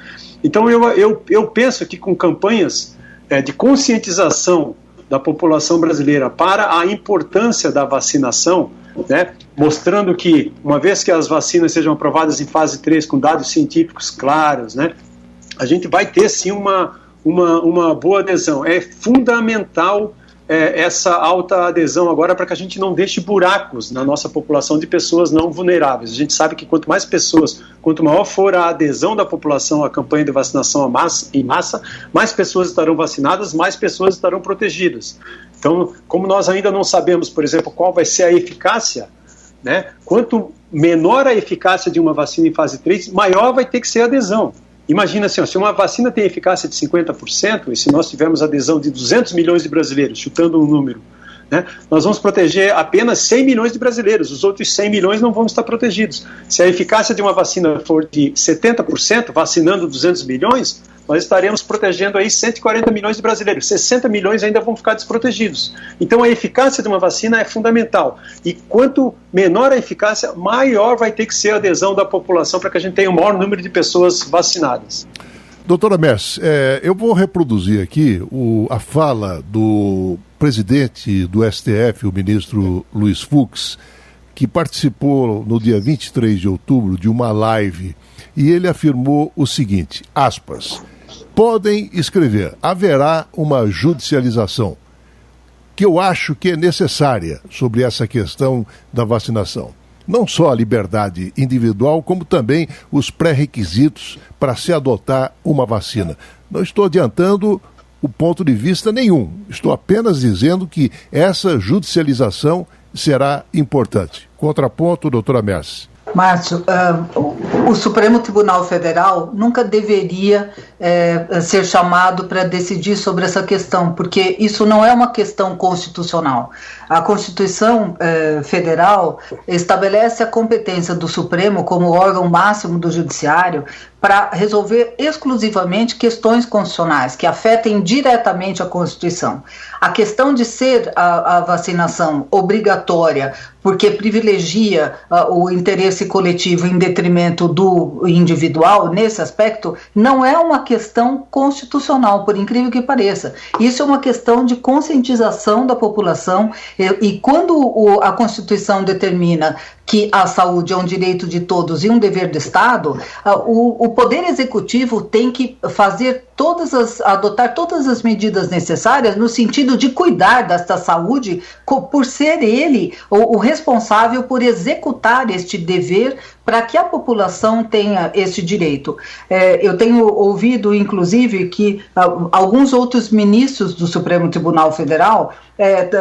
Então eu penso que com campanhas de conscientização da população brasileira para a importância da vacinação, né, mostrando que, uma vez que as vacinas sejam aprovadas em fase 3 com dados científicos claros, né, a gente vai ter sim uma boa adesão. É fundamental essa alta adesão agora para que a gente não deixe buracos na nossa população de pessoas não vulneráveis. A gente sabe que quanto mais pessoas, quanto maior for a adesão da população à campanha de vacinação em massa, mais pessoas estarão vacinadas, mais pessoas estarão protegidas. Então, como nós ainda não sabemos, por exemplo, qual vai ser a eficácia, né, quanto menor a eficácia de uma vacina em fase 3, maior vai ter que ser a adesão. Imagina assim, se uma vacina tem eficácia de 50%, e se nós tivermos adesão de 200 milhões de brasileiros, chutando um número, né, nós vamos proteger apenas 100 milhões de brasileiros, os outros 100 milhões não vão estar protegidos. Se a eficácia de uma vacina for de 70%, vacinando 200 milhões, nós estaremos protegendo aí 140 milhões de brasileiros, 60 milhões ainda vão ficar desprotegidos. Então a eficácia de uma vacina é fundamental, e quanto menor a eficácia, maior vai ter que ser a adesão da população para que a gente tenha o maior número de pessoas vacinadas. Doutora Merz, eu vou reproduzir aqui a fala do presidente do STF, o ministro Luiz Fux, que participou no dia 23 de outubro de uma live, e ele afirmou o seguinte, aspas, podem escrever, haverá uma judicialização, que eu acho que é necessária sobre essa questão da vacinação. Não só a liberdade individual, como também os pré-requisitos para se adotar uma vacina. Não estou adiantando o ponto de vista nenhum. Estou apenas dizendo que essa judicialização será importante. Contraponto, doutora Merz. Márcio, o Supremo Tribunal Federal nunca deveria ser chamado para decidir sobre essa questão, porque isso não é uma questão constitucional. A Constituição Federal estabelece a competência do Supremo como órgão máximo do Judiciário para resolver exclusivamente questões constitucionais que afetem diretamente a Constituição. A questão de ser a vacinação obrigatória, porque privilegia o interesse coletivo em detrimento do individual, nesse aspecto, não é uma questão constitucional, por incrível que pareça. Isso é uma questão de conscientização da população, e quando a Constituição determina que a saúde é um direito de todos e um dever do Estado, o Poder Executivo tem que adotar todas as medidas necessárias no sentido de cuidar desta saúde, por ser ele o responsável por executar este dever para que a população tenha esse direito. Eu tenho ouvido, inclusive, que alguns outros ministros do Supremo Tribunal Federal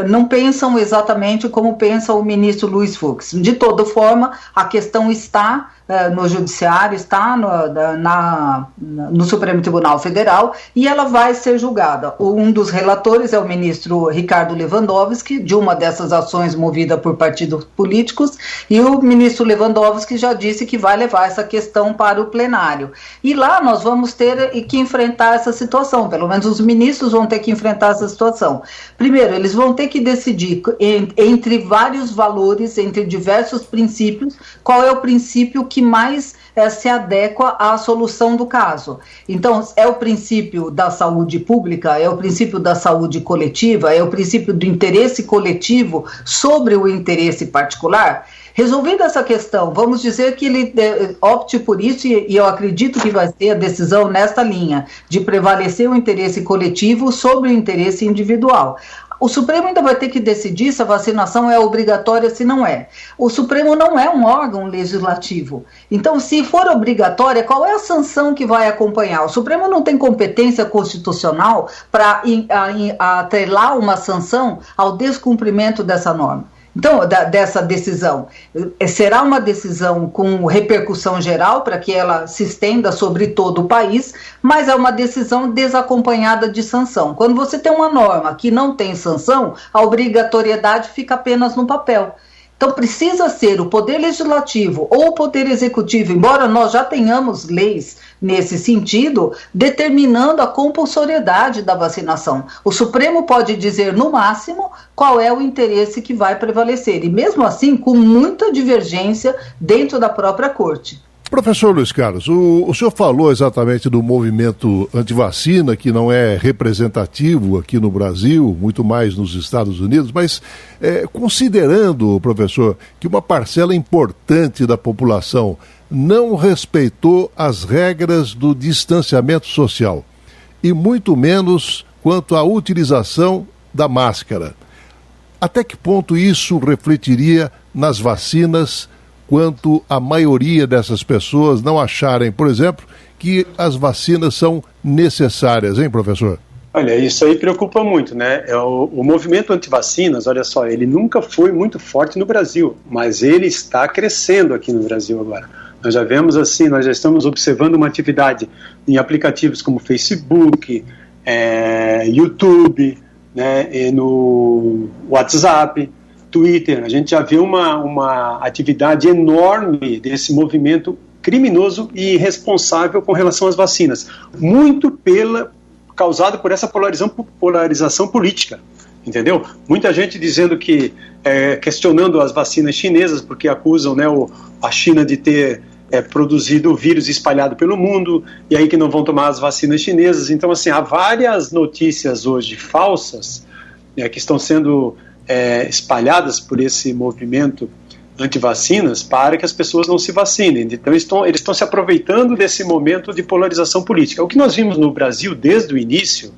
não pensam exatamente como pensa o ministro Luiz Fux. De toda forma, a questão está no Judiciário, está no Supremo Tribunal Federal, e ela vai ser julgada. Um dos relatores é o ministro Ricardo Lewandowski, de uma dessas ações movida por partidos políticos, e o ministro Lewandowski já disse que vai levar essa questão para o plenário. E lá nós vamos ter que enfrentar essa situação, pelo menos os ministros vão ter que enfrentar essa situação. Primeiro, eles vão ter que decidir entre vários valores, entre diversos princípios, qual é o princípio que mais se adequa à solução do caso. Então, é o princípio da saúde pública, é o princípio da saúde coletiva, é o princípio do interesse coletivo sobre o interesse particular. Resolvendo essa questão, vamos dizer que ele opte por isso, e eu acredito que vai ser a decisão nesta linha, de prevalecer o interesse coletivo sobre o interesse individual. O Supremo ainda vai ter que decidir se a vacinação é obrigatória, se não é. O Supremo não é um órgão legislativo. Então, se for obrigatória, qual é a sanção que vai acompanhar? O Supremo não tem competência constitucional para atrelar uma sanção ao descumprimento dessa norma. Então, dessa decisão, será uma decisão com repercussão geral para que ela se estenda sobre todo o país, mas é uma decisão desacompanhada de sanção. Quando você tem uma norma que não tem sanção, a obrigatoriedade fica apenas no papel. Então precisa ser o Poder Legislativo ou o Poder Executivo, embora nós já tenhamos leis nesse sentido, determinando a compulsoriedade da vacinação. O Supremo pode dizer, no máximo, qual é o interesse que vai prevalecer, e mesmo assim com muita divergência dentro da própria Corte. Professor Luiz Carlos, o senhor falou exatamente do movimento antivacina, que não é representativo aqui no Brasil, muito mais nos Estados Unidos, mas considerando, professor, que uma parcela importante da população não respeitou as regras do distanciamento social, e muito menos quanto à utilização da máscara, até que ponto isso refletiria nas vacinas, quanto a maioria dessas pessoas não acharem, por exemplo, que as vacinas são necessárias, hein, professor? Olha, isso aí preocupa muito, né? O movimento antivacinas, olha só, ele nunca foi muito forte no Brasil, mas ele está crescendo aqui no Brasil agora. Nós já vemos assim, nós já estamos observando uma atividade em aplicativos como Facebook, YouTube, né, e no WhatsApp, Twitter. A gente já vê uma atividade enorme desse movimento criminoso e irresponsável com relação às vacinas, muito causado por essa polarização política, entendeu? Muita gente dizendo que, questionando as vacinas chinesas, porque acusam, né, a China de ter produzido o vírus espalhado pelo mundo, e aí que não vão tomar as vacinas chinesas. Então, assim, há várias notícias hoje falsas, que estão sendo espalhadas por esse movimento antivacinas para que as pessoas não se vacinem. Então eles estão se aproveitando desse momento de polarização política. O que nós vimos no Brasil desde o início,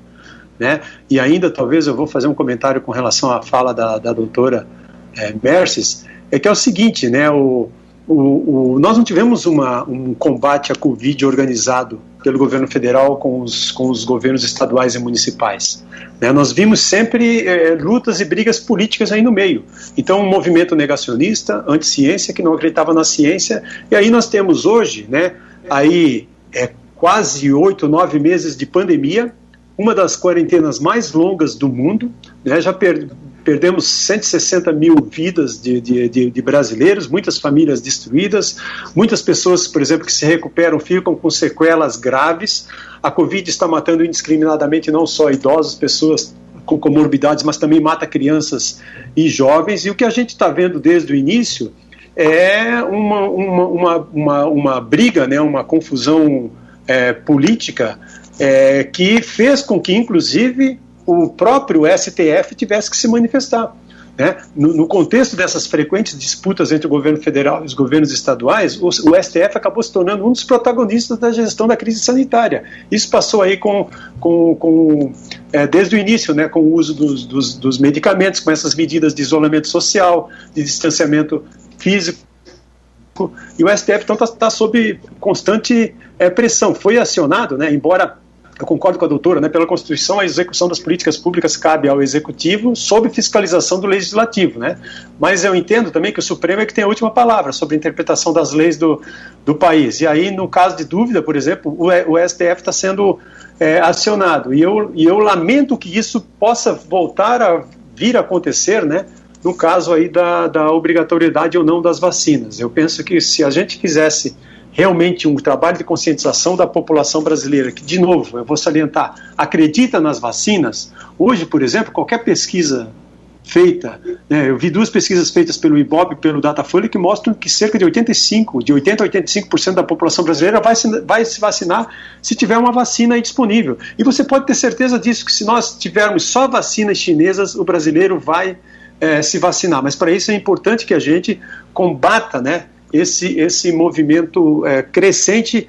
né, e ainda talvez eu vou fazer um comentário com relação à fala da doutora Merces, é que é o seguinte, né, nós não tivemos um combate à Covid organizado pelo governo federal com os governos estaduais e municipais, né? Nós vimos sempre lutas e brigas políticas aí no meio. Então, um movimento negacionista, anti-ciência, que não acreditava na ciência, e aí nós temos hoje, né, aí quase 8, 9 meses de pandemia, uma das quarentenas mais longas do mundo, né? Já perdemos 160 mil vidas de brasileiros, muitas famílias destruídas, muitas pessoas, por exemplo, que se recuperam ficam com sequelas graves. A Covid está matando indiscriminadamente não só idosos, pessoas com comorbidades, mas também mata crianças e jovens. E o que a gente está vendo desde o início é uma briga, né, uma confusão política que fez com que, inclusive, o próprio STF tivesse que se manifestar, né? No contexto dessas frequentes disputas entre o governo federal e os governos estaduais, o STF acabou se tornando um dos protagonistas da gestão da crise sanitária. Isso passou aí desde o início, né, com o uso dos medicamentos, com essas medidas de isolamento social, de distanciamento físico, e o STF então está sob constante pressão. Foi acionado, né, embora eu concordo com a doutora, né, pela Constituição, a execução das políticas públicas cabe ao Executivo sob fiscalização do Legislativo, né? Mas eu entendo também que o Supremo é que tem a última palavra sobre a interpretação das leis do país. E aí, no caso de dúvida, por exemplo, o STF está sendo acionado. E eu lamento que isso possa voltar a vir a acontecer, né, no caso aí da obrigatoriedade ou não das vacinas. Eu penso que se a gente fizesse realmente um trabalho de conscientização da população brasileira, que, de novo, eu vou salientar, acredita nas vacinas. Hoje, por exemplo, qualquer pesquisa feita, né, eu vi 2 pesquisas feitas pelo IBOP e pelo Datafolha que mostram que cerca de 80 a 85% da população brasileira vai se vacinar se tiver uma vacina aí disponível. E você pode ter certeza disso, que se nós tivermos só vacinas chinesas, o brasileiro vai se vacinar. Mas para isso é importante que a gente combata, né, esse movimento crescente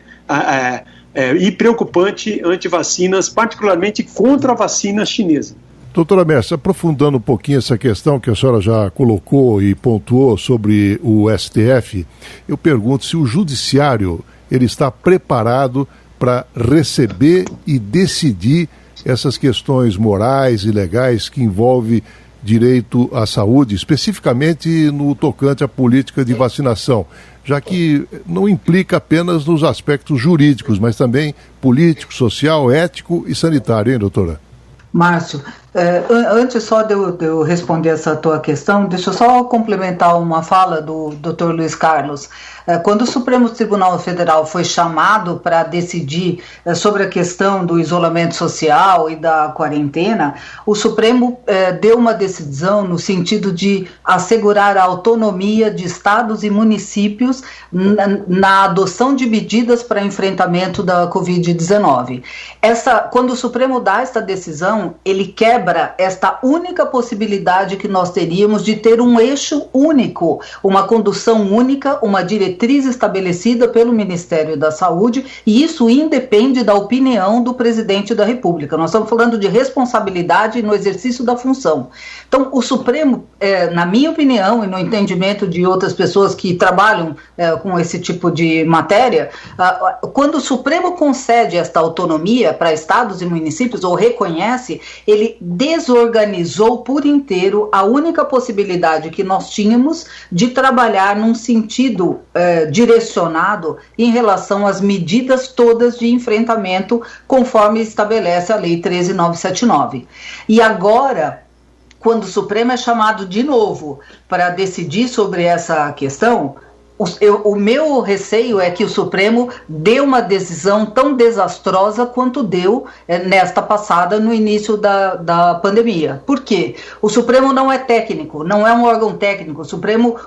e preocupante anti-vacinas, particularmente contra a vacina chinesa. Doutora Merces, aprofundando um pouquinho essa questão que a senhora já colocou e pontuou sobre o STF, eu pergunto se o judiciário ele está preparado para receber e decidir essas questões morais e legais que envolvem direito à saúde, especificamente no tocante à política de vacinação, já que não implica apenas nos aspectos jurídicos, mas também político, social, ético e sanitário, hein, doutora? Márcio, Antes só de eu responder essa tua questão, deixa eu só complementar uma fala do Dr. Luiz Carlos. Quando o Supremo Tribunal Federal foi chamado para decidir sobre a questão do isolamento social e da quarentena, o Supremo deu uma decisão no sentido de assegurar a autonomia de estados e municípios na adoção de medidas para enfrentamento da Covid-19. Quando o Supremo dá esta decisão, ele quebra esta única possibilidade que nós teríamos de ter um eixo único, uma condução única, uma diretriz estabelecida pelo Ministério da Saúde, e isso independe da opinião do presidente da República. Nós estamos falando de responsabilidade no exercício da função. Então, o Supremo, na minha opinião e no entendimento de outras pessoas que trabalham com esse tipo de matéria, quando o Supremo concede esta autonomia para estados e municípios, ou reconhece, ele desorganizou por inteiro a única possibilidade que nós tínhamos de trabalhar num sentido direcionado em relação às medidas todas de enfrentamento conforme estabelece a Lei 13.979. E agora, quando o Supremo é chamado de novo para decidir sobre essa questão, o meu receio é que o Supremo dê uma decisão tão desastrosa quanto deu nesta passada no início da pandemia. Por quê? O Supremo não é técnico, não é um órgão técnico.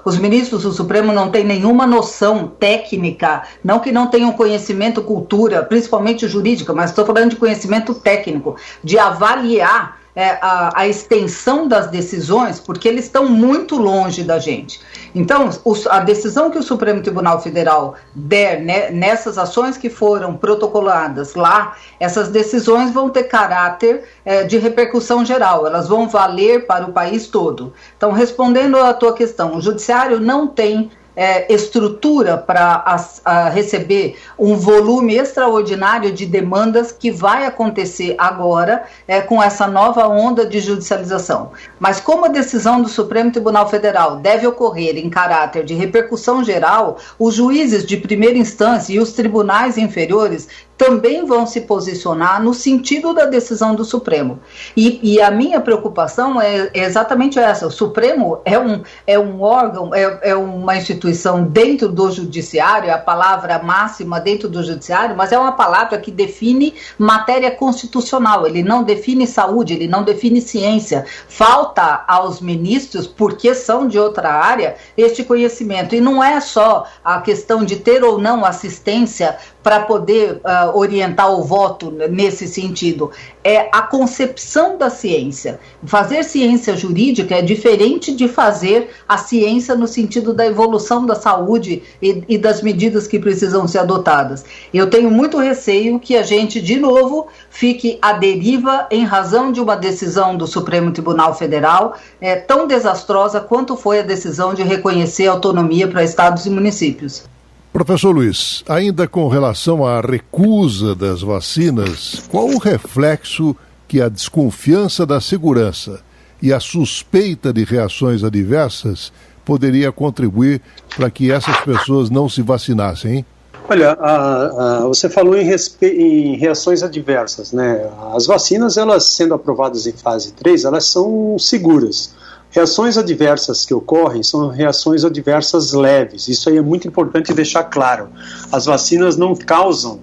Os ministros do Supremo não têm nenhuma noção técnica, não que não tenham conhecimento, cultura, principalmente jurídica, mas estou falando de conhecimento técnico, de avaliar a extensão das decisões, porque eles estão muito longe da gente. Então, a decisão que o Supremo Tribunal Federal der nessas ações que foram protocoladas lá, essas decisões vão ter caráter de repercussão geral, elas vão valer para o país todo. Então, respondendo à tua questão, o Judiciário não tem estrutura para receber um volume extraordinário de demandas que vai acontecer agora com essa nova onda de judicialização. Mas como a decisão do Supremo Tribunal Federal deve ocorrer em caráter de repercussão geral, os juízes de primeira instância e os tribunais inferiores também vão se posicionar no sentido da decisão do Supremo. E a minha preocupação é exatamente essa. O Supremo é um órgão, é uma instituição dentro do judiciário, é a palavra máxima dentro do judiciário, mas é uma palavra que define matéria constitucional, ele não define saúde, ele não define ciência. Falta aos ministros, porque são de outra área, este conhecimento. E não é só a questão de ter ou não assistência para poder orientar o voto nesse sentido, é a concepção da ciência. Fazer ciência jurídica é diferente de fazer a ciência no sentido da evolução da saúde e das medidas que precisam ser adotadas. Eu tenho muito receio que a gente, de novo, fique à deriva em razão de uma decisão do Supremo Tribunal Federal tão desastrosa quanto foi a decisão de reconhecer a autonomia para estados e municípios. Professor Luiz, ainda com relação à recusa das vacinas, qual o reflexo que a desconfiança da segurança e a suspeita de reações adversas poderia contribuir para que essas pessoas não se vacinassem, hein? Olha, você falou em reações adversas, né? As vacinas, elas sendo aprovadas em fase 3, elas são seguras. Reações adversas que ocorrem são reações adversas leves. Isso aí é muito importante deixar claro. As vacinas não causam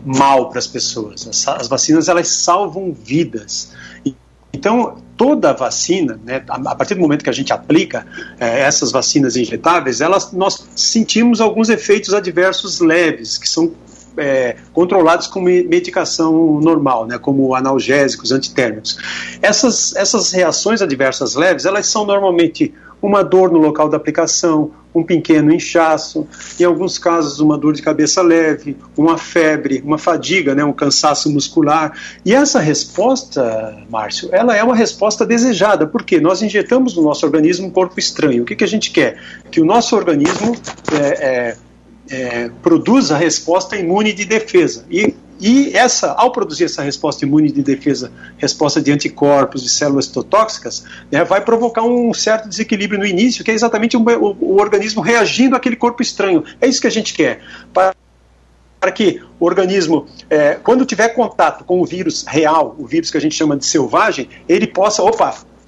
mal para as pessoas. As vacinas, elas salvam vidas. Então, toda vacina, né, a partir do momento que a gente aplica essas vacinas injetáveis, nós sentimos alguns efeitos adversos leves, que são controlados com medicação normal, né, como analgésicos, antitérmicos. Essas reações adversas leves, elas são normalmente uma dor no local da aplicação, um pequeno inchaço, em alguns casos uma dor de cabeça leve, uma febre, uma fadiga, né, um cansaço muscular. E essa resposta, Márcio, ela é uma resposta desejada, porque nós injetamos no nosso organismo um corpo estranho. O que a gente quer? Que o nosso organismo produz a resposta imune de defesa. E ao produzir essa resposta imune de defesa, resposta de anticorpos, de células citotóxicas, né, vai provocar um certo desequilíbrio no início, que é exatamente o organismo reagindo àquele corpo estranho. É isso que a gente quer. para que o organismo, quando tiver contato com o vírus real, o vírus que a gente chama de selvagem, ele possa,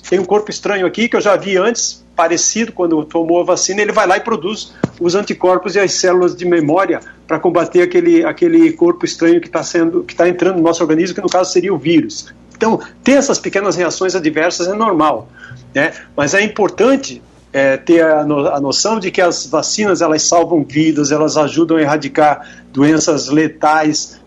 tem um corpo estranho aqui que eu já vi antes, parecido quando tomou a vacina, ele vai lá e produz os anticorpos e as células de memória para combater aquele corpo estranho que está entrando no nosso organismo, que no caso seria o vírus. Então, ter essas pequenas reações adversas é normal, né? Mas é importante ter a noção de que as vacinas, elas salvam vidas, elas ajudam a erradicar doenças letais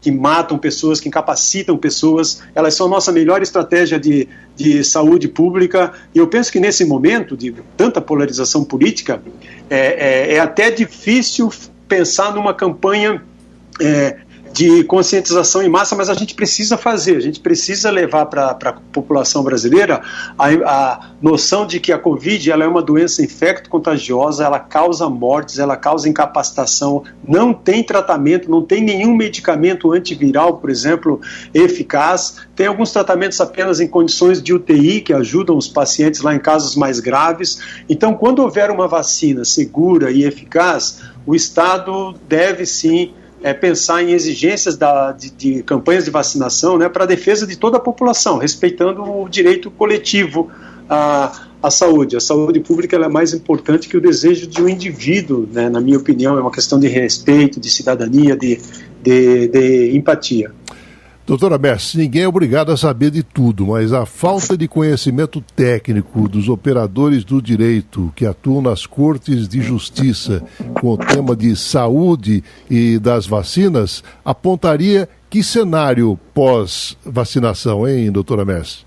que matam pessoas, que incapacitam pessoas. Elas são a nossa melhor estratégia de saúde pública, e eu penso que nesse momento de tanta polarização política, é até difícil pensar numa campanha de conscientização em massa, mas a gente precisa fazer, a gente precisa levar para a população brasileira a noção de que a Covid, ela é uma doença infecto-contagiosa, ela causa mortes, ela causa incapacitação, não tem tratamento, não tem nenhum medicamento antiviral, por exemplo, eficaz, tem alguns tratamentos apenas em condições de UTI, que ajudam os pacientes lá em casos mais graves. Então, quando houver uma vacina segura e eficaz, o Estado deve sim pensar em exigências de campanhas de vacinação, né, para a defesa de toda a população, respeitando o direito coletivo à saúde. A saúde pública, ela é mais importante que o desejo de um indivíduo, né, na minha opinião, é uma questão de respeito, de cidadania, de empatia. Doutora Mercy, ninguém é obrigado a saber de tudo, mas a falta de conhecimento técnico dos operadores do direito que atuam nas cortes de justiça com o tema de saúde e das vacinas apontaria que cenário pós-vacinação, hein, doutora Mercy?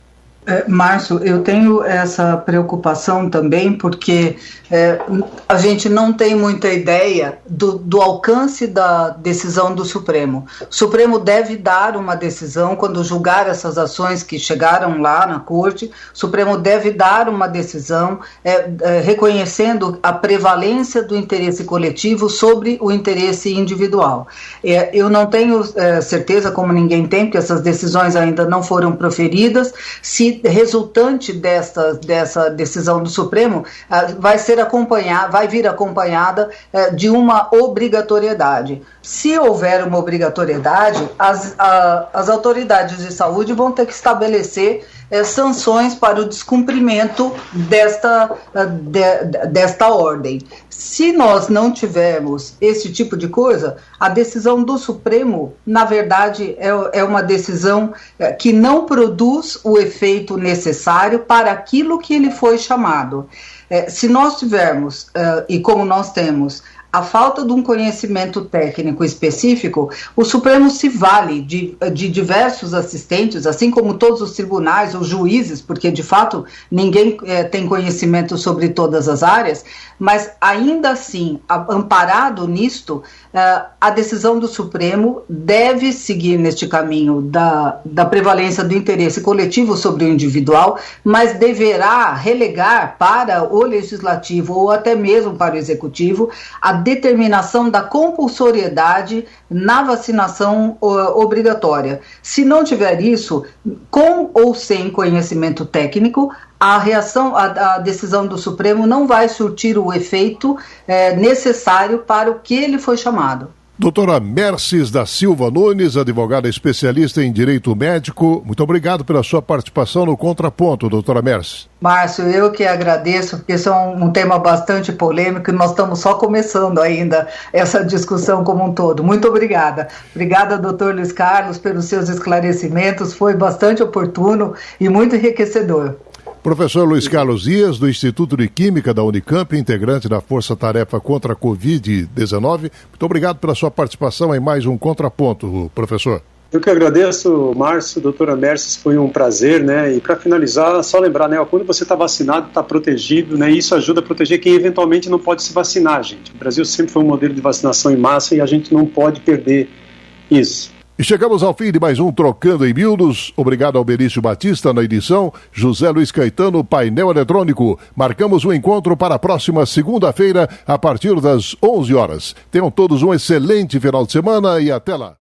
Márcio, eu tenho essa preocupação também porque a gente não tem muita ideia do alcance da decisão do Supremo. O Supremo deve dar uma decisão quando julgar essas ações que chegaram lá na Corte. O Supremo deve dar uma decisão reconhecendo a prevalência do interesse coletivo sobre o interesse individual. Eu não tenho certeza, como ninguém tem, porque essas decisões ainda não foram proferidas, se resultante dessa decisão do Supremo vai vir acompanhada de uma obrigatoriedade. Se houver uma obrigatoriedade, as autoridades de saúde vão ter que estabelecer sanções para o descumprimento desta ordem. Se nós não tivermos esse tipo de coisa, a decisão do Supremo, na verdade, é uma decisão que não produz o efeito necessário para aquilo que ele foi chamado. Se nós tivermos, e como nós temos, a falta de um conhecimento técnico específico, o Supremo se vale de diversos assistentes, assim como todos os tribunais, os juízes, porque de fato ninguém tem conhecimento sobre todas as áreas, mas ainda assim, amparado nisto, a decisão do Supremo deve seguir neste caminho da prevalência do interesse coletivo sobre o individual, mas deverá relegar para o Legislativo ou até mesmo para o Executivo a determinação da compulsoriedade na vacinação obrigatória. Se não tiver isso, com ou sem conhecimento técnico, a decisão do Supremo não vai surtir o efeito necessário para o que ele foi chamado. Doutora Mercy da Silva Nunes, advogada especialista em direito médico, muito obrigado pela sua participação no Contraponto, doutora Mercy. Márcio, eu que agradeço, porque isso é um tema bastante polêmico e nós estamos só começando ainda essa discussão como um todo. Muito obrigada. Obrigada, doutor Luiz Carlos, pelos seus esclarecimentos, foi bastante oportuno e muito enriquecedor. Professor Luiz Carlos Dias, do Instituto de Química da Unicamp, integrante da Força Tarefa contra a Covid-19. Muito obrigado pela sua participação em mais um Contraponto, professor. Eu que agradeço, Márcio, doutora Mercy, foi um prazer, né? E para finalizar, só lembrar, né? Quando você está vacinado, está protegido, né? E isso ajuda a proteger quem eventualmente não pode se vacinar, gente. O Brasil sempre foi um modelo de vacinação em massa e a gente não pode perder isso. E chegamos ao fim de mais um Trocando em Miúdos. Obrigado ao Benício Batista na edição, José Luiz Caetano, painel eletrônico. Marcamos o encontro para a próxima segunda-feira, a partir das 11 horas. Tenham todos um excelente final de semana e até lá.